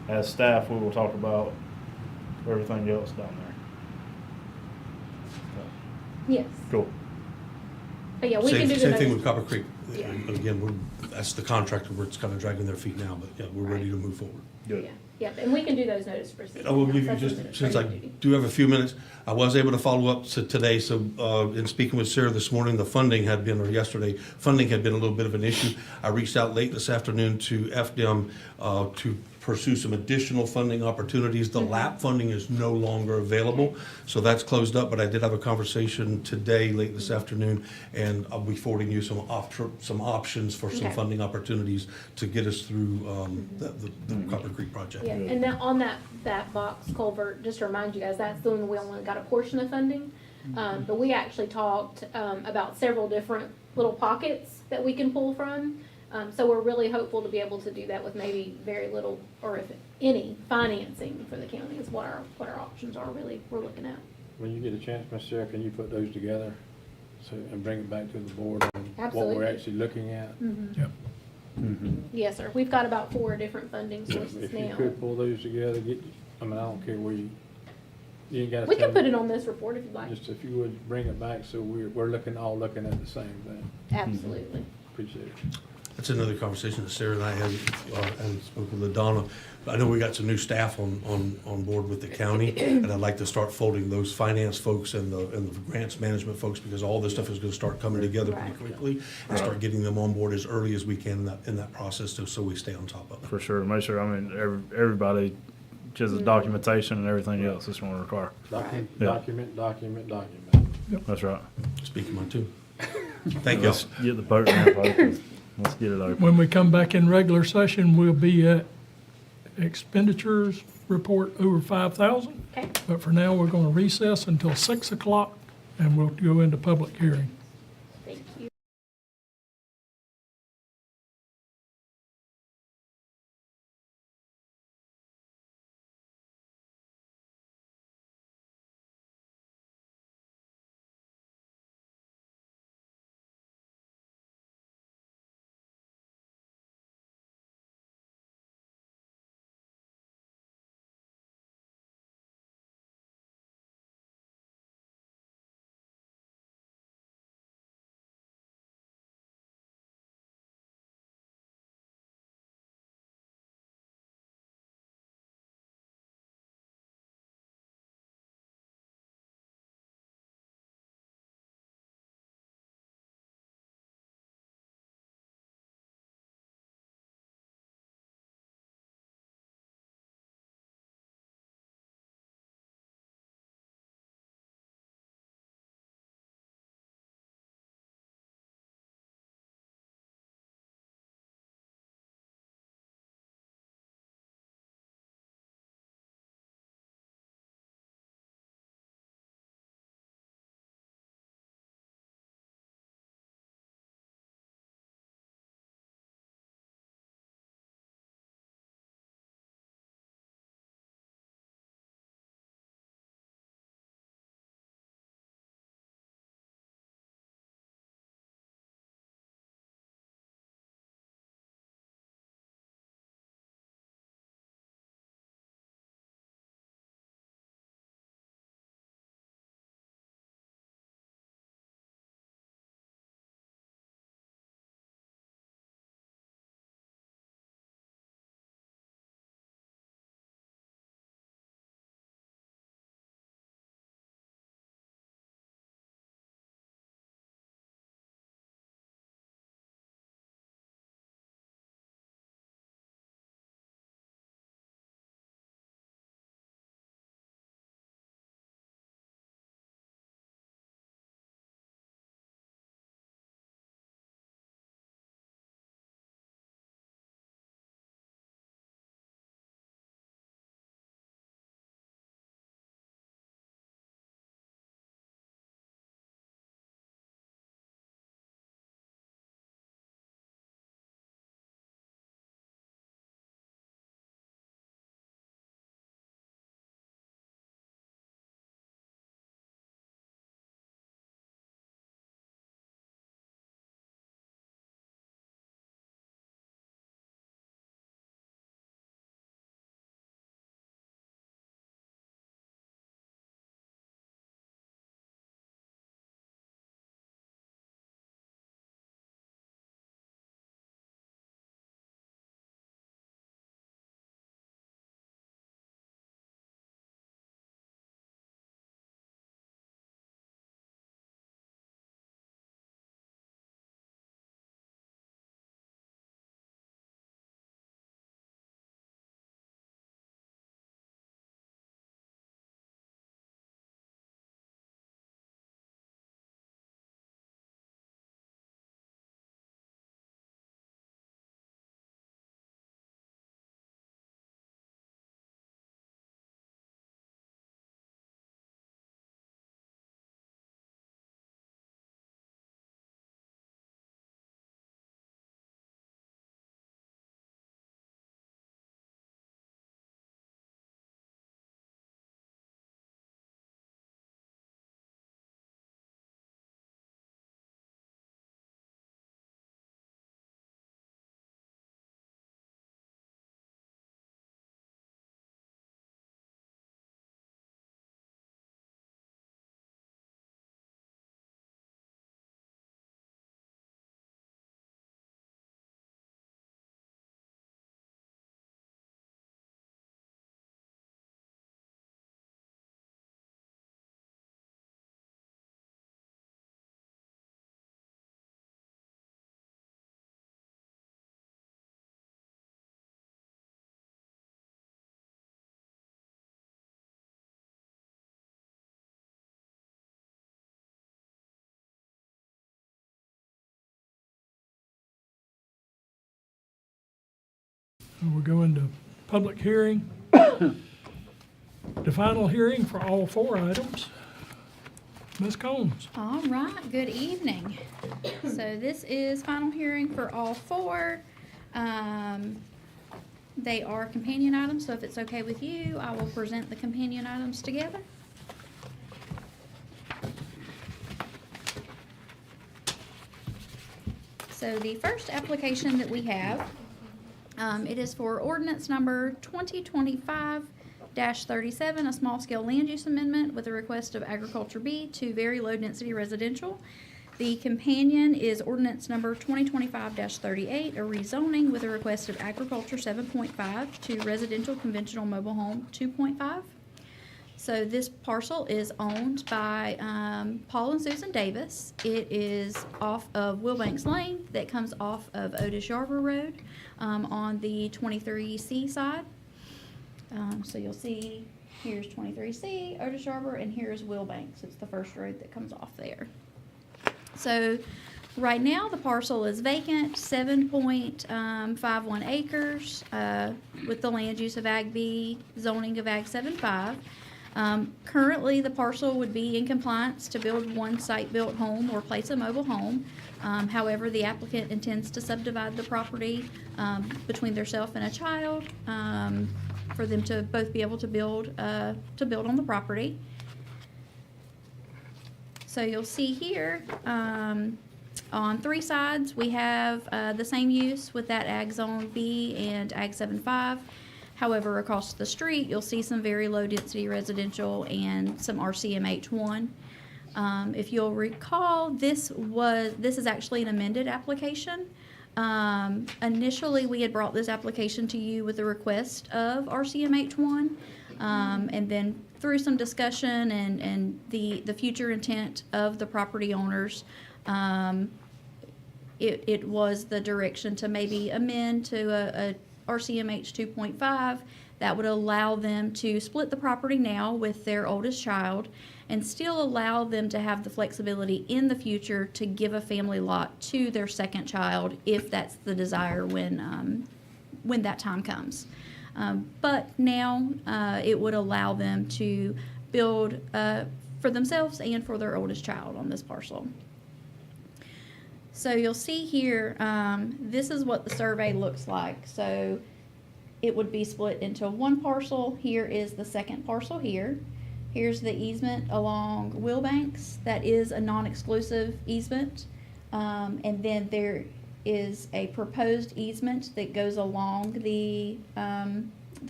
as staff, we will talk about everything else down there. yes. Cool. But yeah, we can do the Same thing notice. with Copper Creek. Yeah. Again, that's the contractor where it's kind of dragging their feet now, but yeah, we're ready to move forward. Good. Yeah, yeah, and we can do those notice proceedings. I will now. give you That's just, since I administrative duty. do have a few minutes, I was able to follow up today, so, in speaking with Sarah this morning, the funding had been, or yesterday, funding had been a little bit of an issue. I reached out late this afternoon to FDM, to pursue some additional funding opportunities. The LAP funding is no longer available, so that's closed up, but I did have a conversation today, late this afternoon, and I'll be forwarding you some options for some Okay. funding opportunities to get us through, the Copper Creek project. Yeah, and then on that box culvert, just to remind you guys, that's the one we only got a portion of funding. But we actually talked, about several different little pockets that we can pull from. So we're really hopeful to be able to do that with maybe very little, or if any, financing for the county is what our options are really, we're looking at. When you get a chance, Ms. Sarah, can you put those together and bring it back to the board on what Absolutely. we're actually looking at? Yep. Yes, sir. We've got about 4 different funding sources If you now. could pull those together, I mean, I don't care where you ain't gotta. We can tell put me. it on this report if you'd like. Just if you would bring it back, so we're all looking at the same thing. Absolutely. Appreciate it. That's another conversation that Sarah and I had spoken with Donna. I know we got some new staff on board with the county, and I'd like to start folding those finance folks and the grants management folks, because all this stuff is gonna start coming together pretty Right. quickly, and start getting them on board as early as we can in that process, so we stay on top of it. For sure. Make sure, I mean, everybody, just the documentation and everything else, this one require. Document, Yeah. document. That's right. Speaking my tune. Thank you. Let's get the boat ramp open. Let's get it open. When we come back in regular session, we'll be at expenditures report over 5,000. Okay. But for now, we're going to recess until 6 o'clock, and we'll go into public hearing. We'll go into public hearing. The final hearing for all 4 items. Ms. Combs. All right, good evening. So this is final hearing for all 4. They are companion items, so if it's okay with you, I will present the companion items together. So the first application that we have, it is for ordinance number 2025-37, a small-scale land use amendment with a request of agriculture B to very low-density residential. The companion is ordinance number 2025-38, a rezoning with a request of agriculture 7.5 to residential conventional mobile home 2.5. So this parcel is owned by Paul and Susan Davis. It is off of Wilbanks Lane that comes off of Otis Yarborough Road on the 23C side. So you'll see here's 23C, Otis Yarborough, and here's Wilbanks. It's the first road that comes off there. So right now the parcel is vacant, 7.51 acres with the land use of Ag B, zoning of Ag 7.5. Currently, the parcel would be in compliance to build one site-built home or place a mobile home. However, the applicant intends to subdivide the property between themselves and a child for them to both be able to build on the property. So you'll see here on 3 sides we have the same use with that Ag Zone B and Ag 7.5. However, across the street, you'll see some very low-density residential and some RCMH1. If you'll recall, this is actually an amended application. Initially, we had brought this application to you with a request of RCMH1, and then through some discussion and the future intent of the property owners, it was the direction to maybe amend to a RCMH 2.5 that would allow them to split the property now with their oldest child and still allow them to have the flexibility in the future to give a family lot to their second child if that's the desire when that time comes. But now it would allow them to build for themselves and for their oldest child on this parcel. So you'll see here, this is what the survey looks like. So it would be split into one parcel. Here is the second parcel here. Here's the easement along Wilbanks. That is a non-exclusive easement. And then there is a proposed easement that goes along the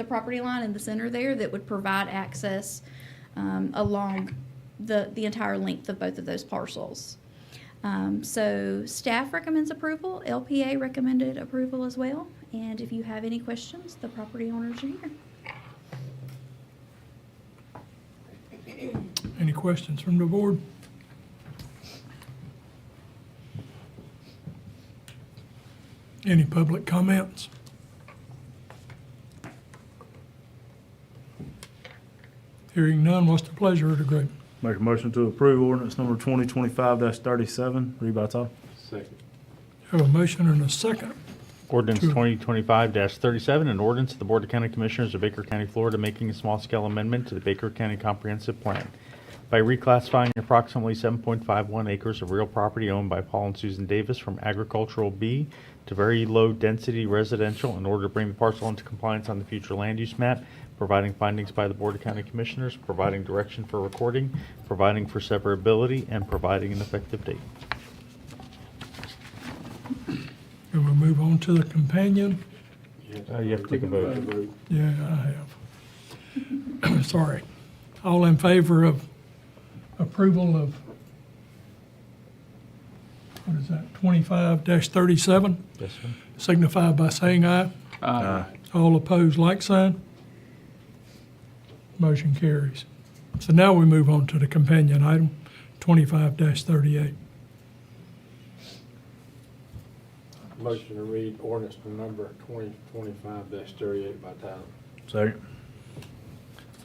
property line in the center there that would provide access along the entire length of both of those parcels. So staff recommends approval, LPA recommended approval as well, and if you have any questions, the property owners are here. Any questions from the board? Any public comments? Hearing none, what's the pleasure of the group? Make a motion to approve ordinance number 2025-37, read by title. Second. Have a motion and a second. Ordinance Sure. 2025-37, an ordinance of the Board of County Commissioners of Baker County, Florida, making a small-scale amendment to the Baker County Comprehensive Plan by reclassifying approximately 7.51 acres of real property owned by Paul and Susan Davis from agricultural B to very low-density residential in order to bring the parcel into compliance on the future land use map, providing findings by the Board of County Commissioners, providing direction for recording, providing for severability, and providing an effective date. And we'll move on to the companion. You have to take a vote. Yeah, I have. Sorry. All in favor of approval of, what is that, 25-37? Yes, sir. Signify by saying aye. Aye. All opposed, like sign. Motion carries. So now we move on to the companion item, 25-38. Motion to read ordinance number 2025-38 by title. Second.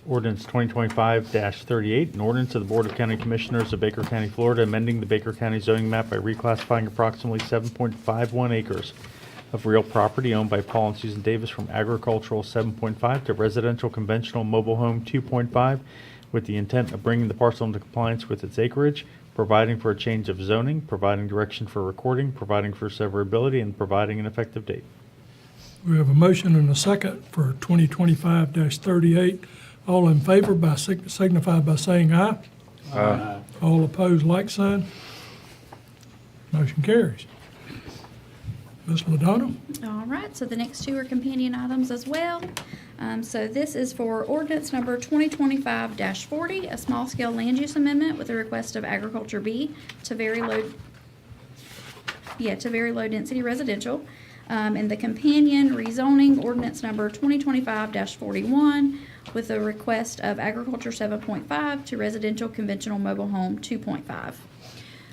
Ordinance 2025-38, an ordinance of the Board of County Commissioners of Baker County, Florida, amending the Baker County zoning map by reclassifying approximately 7.51 acres of real property owned by Paul and Susan Davis from agricultural 7.5 to residential conventional mobile home 2.5 with the intent of bringing the parcel into compliance with its acreage, providing for a change of zoning, providing direction for recording, providing for severability, and providing an effective date. We have a motion and a second for 2025-38. All in favor by signify by saying aye. Aye. All opposed, like sign. Motion carries. Ms. Ladonna? All right, so the next two are companion items as well. So this is for ordinance number 2025-40, a small-scale land use amendment with a request of Agriculture B to very low density residential. And the companion rezoning ordinance number 2025-41 with a request of Agriculture 7.5 to residential conventional mobile home 2.5.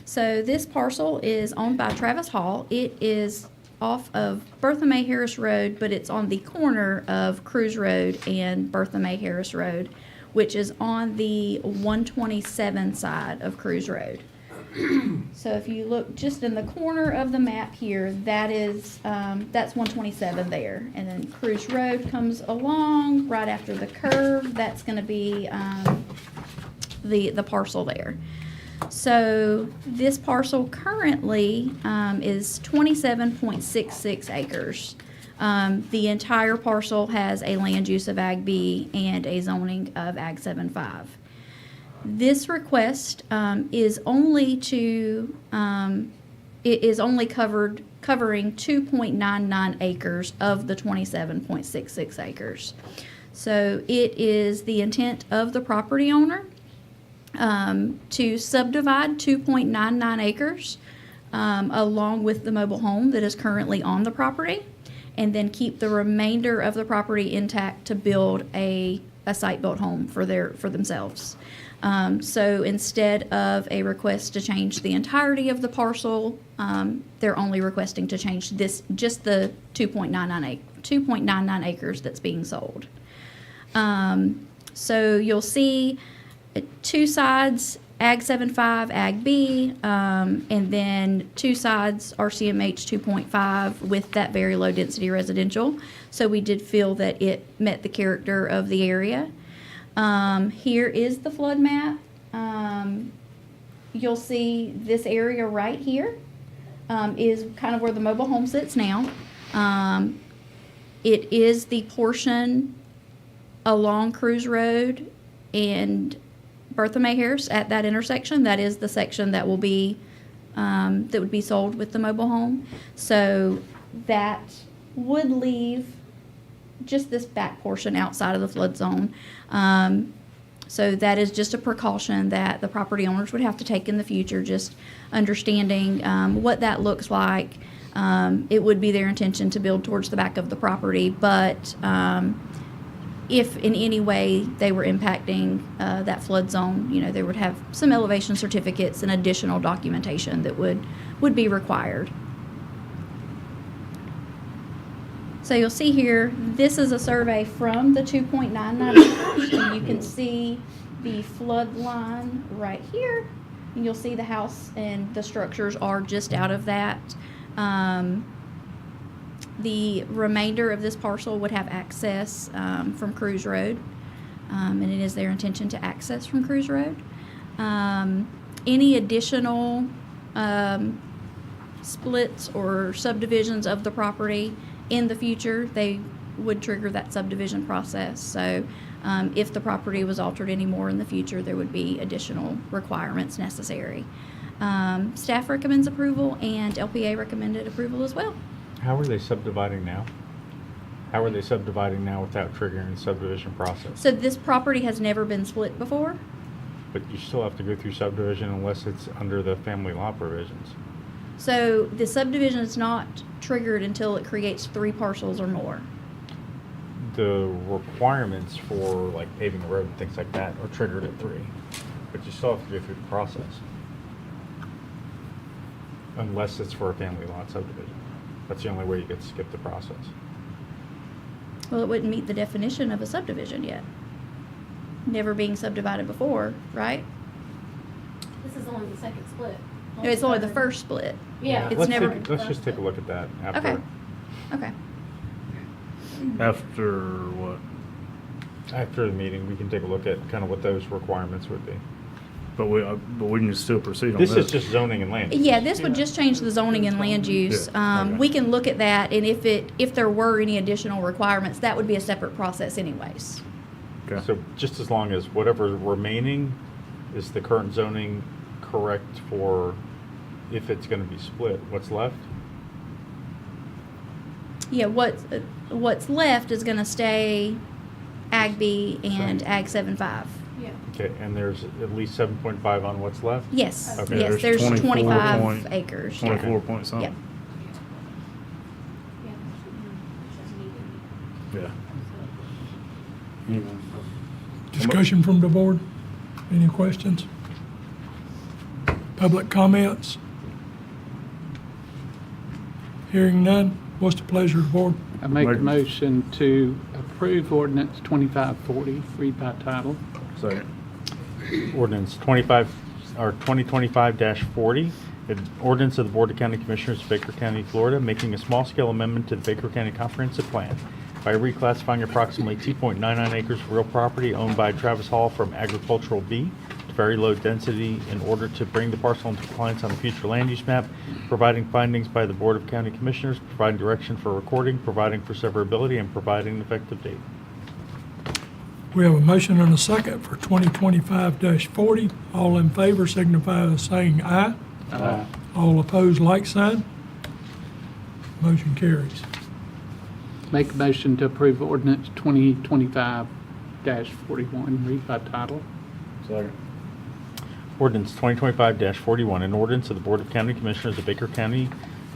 So this parcel is owned by Travis Hall. It is off of Bertha May Harris Road, but it's on the corner of Cruz Road and Bertha May Harris Road, which is on the 127 side of Cruz Road. So if you look just in the corner of the map here, that is, that's 127 there. And then Cruz Road comes along right after the curve. That's going to be the parcel there. So this parcel currently is 27.66 acres. The entire parcel has a land use of Ag B and a zoning of Ag 7.5. This request is only to it is only covering 2.99 acres of the 27.66 acres. So it is the intent of the property owner to subdivide 2.99 acres along with the mobile home that is currently on the property, and then keep the remainder of the property intact to build a site-built home for themselves. So instead of a request to change the entirety of the parcel, they're only requesting to change just the 2.99 acres that's being sold. So you'll see two sides, Ag 7.5, Ag B, and then two sides RCMH 2.5 with that very low density residential. So we did feel that it met the character of the area. Here is the flood map. You'll see this area right here is kind of where the mobile home sits now. It is the portion along Cruz Road and Bertha May Harris at that intersection. That is the section that will be that would be sold with the mobile home. So that would leave just this back portion outside of the flood zone. So that is just a precaution that the property owners would have to take in the future, just understanding what that looks like. It would be their intention to build towards the back of the property, but if in any way they were impacting that flood zone, they would have some elevation certificates and additional documentation that would be required. So you'll see here, this is a survey from the 2.99 acres, and you can see the flood line right here. And you'll see the house and the structures are just out of that. The remainder of this parcel would have access from Cruz Road, and it is their intention to access from Cruz Road. Any additional splits or subdivisions of the property in the future, they would trigger that subdivision process. So if the property was altered any more in the future, there would be additional requirements necessary. Staff recommends approval, and LPA recommended approval as well. How are they subdividing now? How are they subdividing now without triggering the subdivision process? So this property has never been split before. But you still have to go through subdivision unless it's under the family law provisions. So the subdivision is not triggered until it creates 3 parcels or more. The requirements for like paving the road and things like that are triggered at 3, but you still have to go through the process. Unless it's for a family lot subdivision. That's the only way you get to skip the process. Well, it wouldn't meet the definition of a subdivision yet. Never being subdivided before, right? This is only the second split. No, it's only the first split. Yeah. It's let's never. let's just take a look at that after. Okay. Okay. After what? After the meeting, we can take a look at kind of what those requirements would be. But we can still proceed on This this. is just zoning and land. use. Yeah, this would just change the zoning and land use. Yeah, okay. We can look at that, and if there were any additional requirements, that would be a separate process anyways. Okay. So just as long as whatever remaining is the current zoning correct for if it's gonna be split, what's left? Yeah, what's left is gonna stay Ag B and Ag 7.5. Yeah. Okay, and there's at least 7.5 on what's left? Yes, Okay. yes, There's there's 25 point- acres. yeah. 24 point something. Yeah. Discussion from the board? Any questions? Public comments? Hearing none, what's the pleasure of the board? I make a Make- motion to approve ordinance 2540, read by title. Second. Ordinance 2025-40, an ordinance of the Board of County Commissioners of Baker County, Florida, making a small-scale amendment to the Baker County Comprehensive Plan by reclassifying approximately 2.99 acres of real property owned by Travis Hall from agricultural B to very low density in order to bring the parcel into compliance on the future land use map, providing findings by the Board of County Commissioners, providing direction for recording, providing for severability, and providing an effective date. We have a motion and a second for 2025-40. All in favor signify by saying aye. Aye. All opposed, like sign. Motion carries. Make a motion to approve ordinance 2025-41, read by title. Second. Ordinance 2025-41, an ordinance of the Board of County Commissioners of Baker County,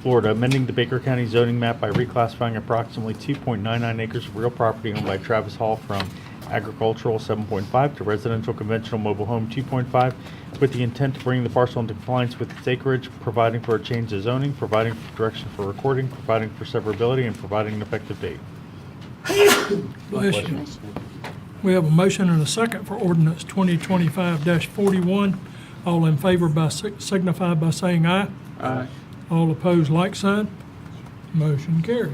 Florida, amending the Baker County zoning map by reclassifying approximately 2.99 acres of real property owned by Travis Hall from agricultural 7.5 to residential conventional mobile home 2.5, with the intent to bring the parcel into compliance with its acreage, providing for a change of zoning, providing for direction for recording, providing for severability, and providing an effective date. Bless you. We have a motion and a second for ordinance 2025-41. All in favor signify by saying aye. Aye. All opposed, like sign. Motion carries.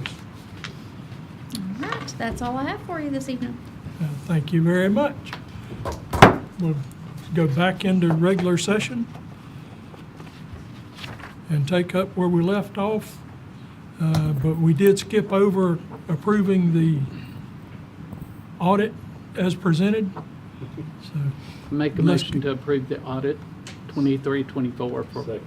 All right, that's all I have for you this evening. Thank you very much. We'll go back into regular session and take up where we left off. But we did skip over approving the audit as presented. So Make a motion to approve the audit 2324 for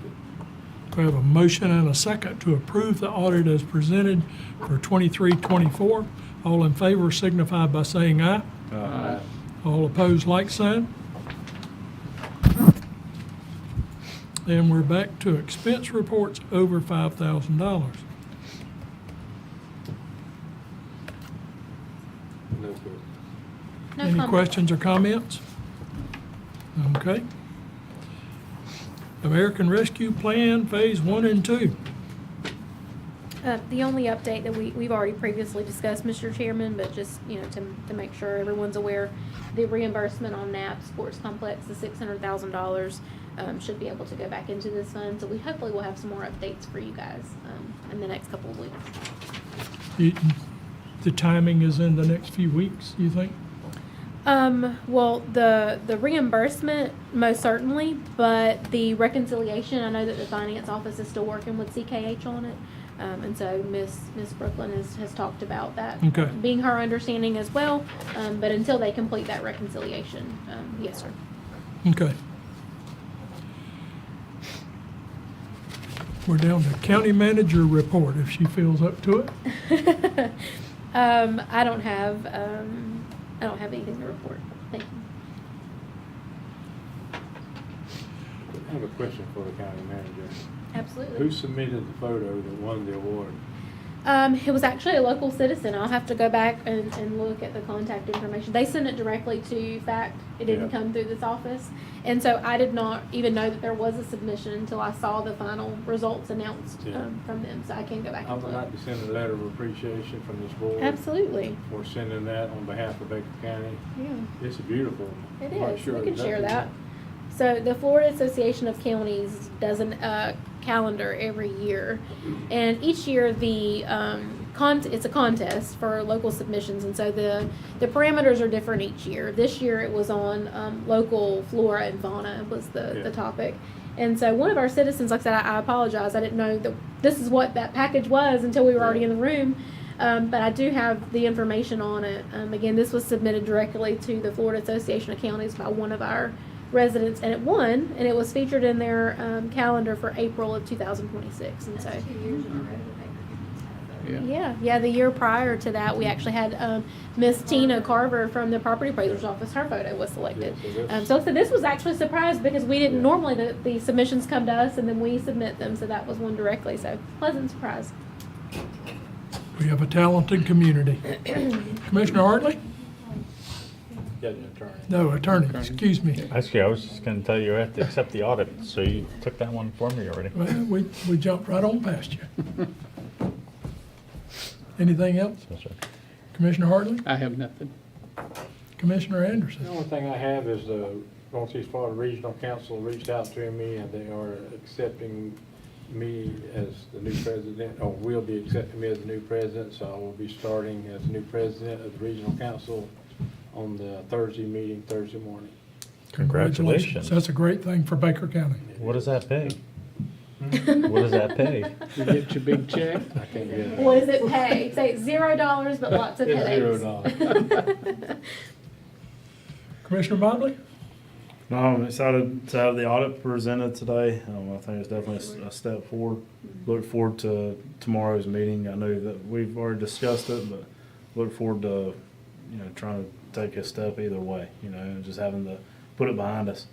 we have a motion and a second to approve the audit as presented for 23-24. All in favor signify by saying aye. Aye. All opposed, like sign. Then we're back to expense reports over $5,000. No good. No Any comment. questions or comments? Okay. American Rescue Plan Phase 1 and 2. The only update that we've already previously discussed, Mr. Chairman, but just, to make sure everyone's aware, the reimbursement on Knapp Sports Complex, the $600,000, should be able to go back into this fund. So we hopefully will have some more updates for you guys in the next couple of weeks. The timing is in the next few weeks, you think? Well, the reimbursement, most certainly, but the reconciliation, I know that the finance office is still working with CKH on it. And so Miss Brooklyn has talked about that Okay. being her understanding as well. But until they complete that reconciliation, yes, sir. Okay. We're down to county manager report, if she feels up to it. I don't have anything to report. Thank you. I have a question for the county manager. Absolutely. Who submitted the photo that won the award? It was actually a local citizen. I'll have to go back and look at the contact information. They sent it directly to FACT. It didn't Yeah. come through this office. And so I did not even know that there was a submission until I saw the final results announced Yeah. from them. So I can go back I and would look. like to send a letter of appreciation from this board. Absolutely. For sending that on behalf of Baker County. Yeah. It's beautiful. It I'm not is. sure We can share exactly that. So the Florida Association of Counties does a calendar every year, and each year the it's a contest for local submissions, and so the parameters are different each year. This year it was on local flora and fauna was the topic. And so one of our citizens, like I said, I apologize, I didn't know that this is what that package was until we were already in the room. But I do have the information on it. Again, this was submitted directly to the Florida Association of Counties by one of our residents, and it won, and it was featured in their calendar for April of 2026. And so, 2 years in a row that yeah, the year prior to that, we actually had Miss Tina Carver from the Property Appraiser's Office. Her photo was selected. So this was actually a surprise because we didn't normally the submissions come to us and then we submit them. So that was one directly. So pleasant surprise. We have a talented community. Commissioner Hartley? Got an attorney. No, attorney, excuse me. Actually, I was just gonna tell you, I have to accept the audit, so you took that one for me already. Well, we jumped right on past you. Anything else? Yes, sir. Commissioner Hartley? I have nothing. Commissioner The Anderson? only thing I have is the Northeast Florida Regional Council reached out to me, and they are accepting me as the new president, or will be accepting me as the new president, so I will be starting as the new president of the Regional Council on the Thursday meeting, Thursday morning. Congratulations. That's a great thing for Baker County. What does that pay? What does that pay? You get your big check? I can't get it. What does it pay? Say it's $0, but lots of It's headaches. $0. Commissioner Motley? No, I'm excited to have the audit presented today. I think it's definitely a step forward. Look forward to tomorrow's meeting. I know that we've already discussed it, but look forward to, trying to take a step either way, and just having to put it behind us.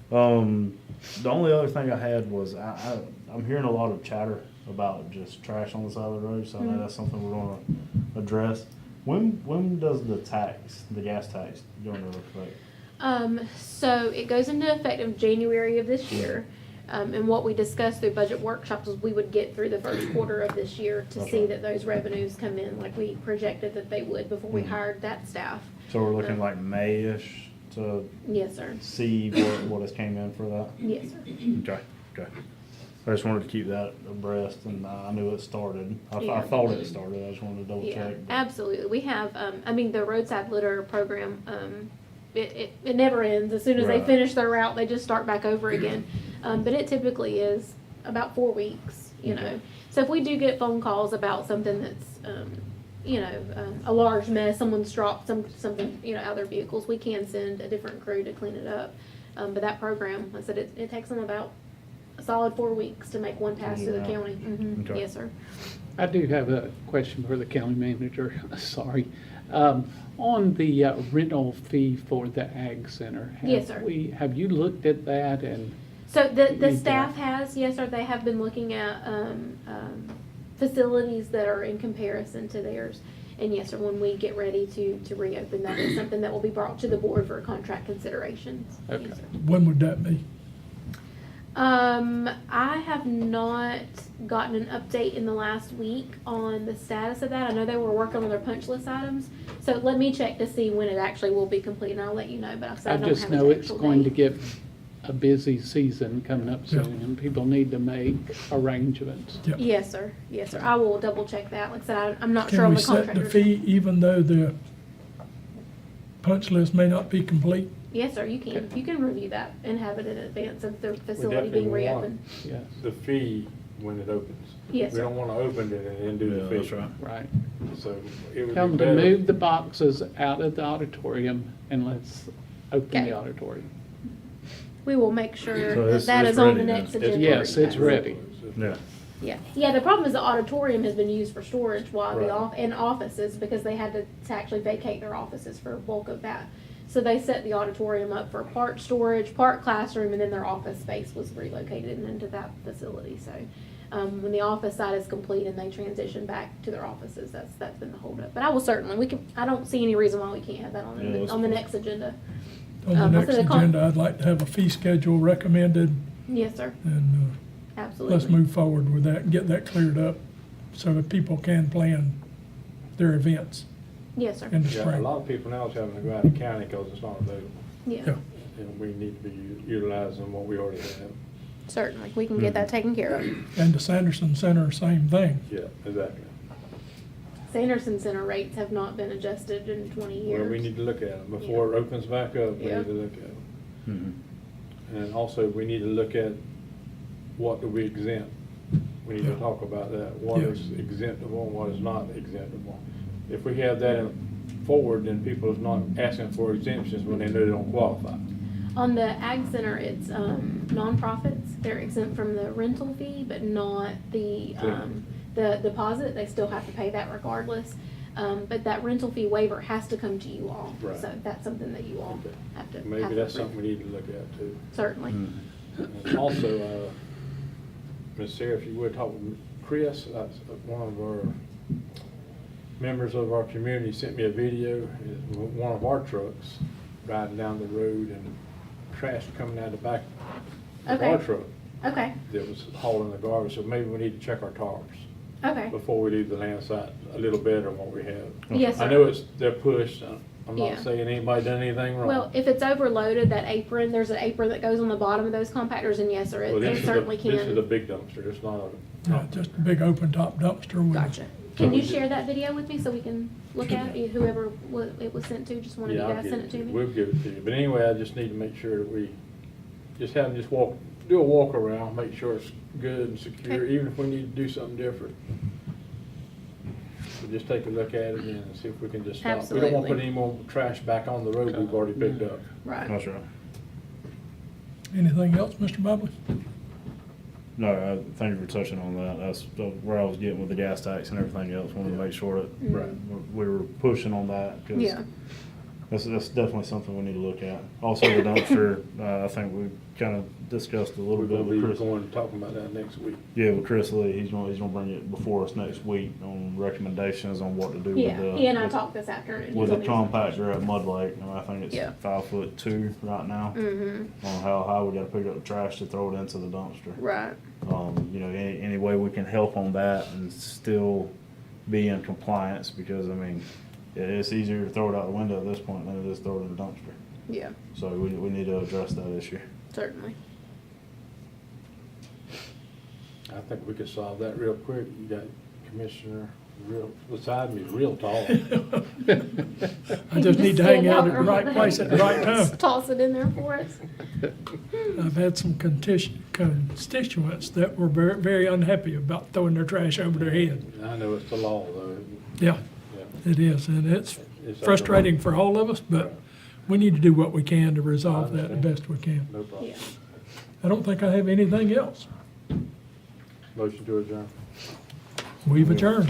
The only other thing I had was I'm hearing a lot of chatter about just trash on the side of the road, so I know that's something we're going to address. When does the gas tax, go into effect? So it goes into effect in January of this year. And what we discussed through budget workshops was we would get through the first quarter of this year to see that those revenues come in like we projected that they would before we hired that staff. So we're looking like May-ish to Yes, sir. see what has came in for that? Yes, sir. Okay. I just wanted to keep that abreast, and I knew it started. I Yeah. thought it started. I just wanted to double Yeah, check. but- absolutely. We have, the roadside litter program, it never ends. As soon as they Right. finish their route, they just start back over again. But it typically is about 4 weeks, Okay. So if we do get phone calls about something that's, a large mess, someone's dropped something, out of their vehicles, we can send a different crew to clean it up. But that program, like I said, it takes them about a solid 4 weeks to make one pass through the Yeah. county. Okay. Yes, sir. I do have a question for the county manager, sorry. On the rental fee for the Ag Center. Yes, sir. Have you looked at that and? So the Need staff that. has, yes, sir, they have been looking at, facilities that are in comparison to theirs. And yes, sir, when we get ready to reopen, that is something that will be brought to the board for contract considerations. Yes, Okay. sir. When would that be? I have not gotten an update in the last week on the status of that. I know they were working on their punch list items. So let me check to see when it actually will be complete and I'll let you know, but I I don't just have an know it's actual going to date. get a busy season coming up Yeah. soon, and people need to make arrangements. Yeah. Yes, sir. Yes, sir. I will double check that. Like I said, I'm not sure Can on we the set the contractors. fee even though the punch list may not be complete? Yes, sir, you can. You can review that and have it in advance of the We facility being definitely want reopened. Yes, The fee when it opens. Yes, We sir. don't want to open it and then do Yeah, the fee. that's right. right. So it would Tell be them to better. move the boxes out of the auditorium and let's open Okay. the auditorium. We will make sure So that it's- that it's is on the ready then. next It's- agenda. Yes, it's ready. Yeah. Yeah. Yeah, the problem is the auditorium has been used for storage while Right. and offices because they had to actually vacate their offices for bulk of that. So they set the auditorium up for part storage, part classroom, and then their office space was relocated into that facility. So when the office side is complete and they transition back to their offices, that's been the holdup. But I will certainly, I don't see any reason why we can't have that on Yeah, that's on the fine. next agenda. On the I'll next send a agenda, I'd like to have a fee schedule recommended, Yes, sir. and Absolutely. let's move forward with that and get that cleared up so that people can plan their events Yes, sir. in the Yeah, a spring. lot of people now is having to go out of county because it's not available. Yeah, Yeah. And we need to be utilizing what we already have. certainly. We can get that taken care of. And the Sanderson Center, same thing. Yeah, exactly. Sanderson Center rates have not been adjusted in 20 years. Well, we need to look at them. Before it opens back up, we Yeah. need to look at them. Mhm. And also, we need to look at what do we exempt. We need to talk about that. What is exemptable and what is not exemptable. If we have that forward, then people is not asking for exemptions when they know they don't qualify. On the Ag Center, it's nonprofits. They're exempt from the rental fee, but not the deposit. They still have to pay that regardless. But that rental fee waiver has to come to you all. Right. So that's something that you all Okay. have to. Maybe have to that's approve. something we need to look at too. Certainly. And also, Ms. Sarah, if you would talk with Chris, that's one of our members of our community sent me a video. It's one of our trucks riding down the road and trash coming out the back of Okay. our truck Okay. that was hauling the garbage. So maybe we need to check our tires Okay. before we leave the land site a little better than what we have. Yes, sir. I know they're pushed. I'm Yeah. not saying anybody done anything wrong. Well, if it's overloaded, that apron, there's an apron that goes on the bottom of those compactors, and yes, sir, Well, it this is certainly This is a can. big dumpster. It's not a. Not just a big open top dumpster with. Gotcha. Can you share that video with me so we can look at it? Whoever it was sent to, just one of you Yeah, I'll guys give sent it to me? We'll give it to you. But anyway, I just need to make sure that we just have them just do a walk around, make sure it's good and secure, Okay. even if we need to do something different. So just take a look at it and see if we can just stop. We don't want to put Absolutely. any more trash back on the road we've already picked up. Right. That's right. Anything else, Mr. Mobley? No, thank you for touching on that. That's where I was getting with the gas tax and everything else. Wanted to make sure that Right. we were pushing on that. 'Cause Yeah. that's definitely something we need to look at. Also, the dumpster, I think we kind of discussed a little We're bit going to with be Chris. going and talking about that next week. Yeah, with Chris Lee, he's gonna bring it before us next week on recommendations on what to do Yeah, with the. he and I talked this afternoon. With the He told me compactor at Mud Lake, and I think it's Yeah. 5'2" right now. Mhm. On how high we gotta pick up the trash to throw it into the dumpster. Right. You know, any way we can help on that and still be in compliance, because I mean, it's easier to throw it out the window at this point than it is throw it in the dumpster. Yeah, So we need to address that issue. certainly. I think we could solve that real quick. You got Commissioner beside me, real tall. I just need to hang out at the right place at the right time. Toss it in there for us. I've had some constituents that were very, very unhappy about throwing their trash over their head. I know it's the law though. Yeah, Yeah. it is, and it's It's frustrating for all of us, but Right. we need to do what we can to resolve I that the understand. best we can. No problem. Yeah. I don't think I have anything else. Motion to adjourn. We've adjourned.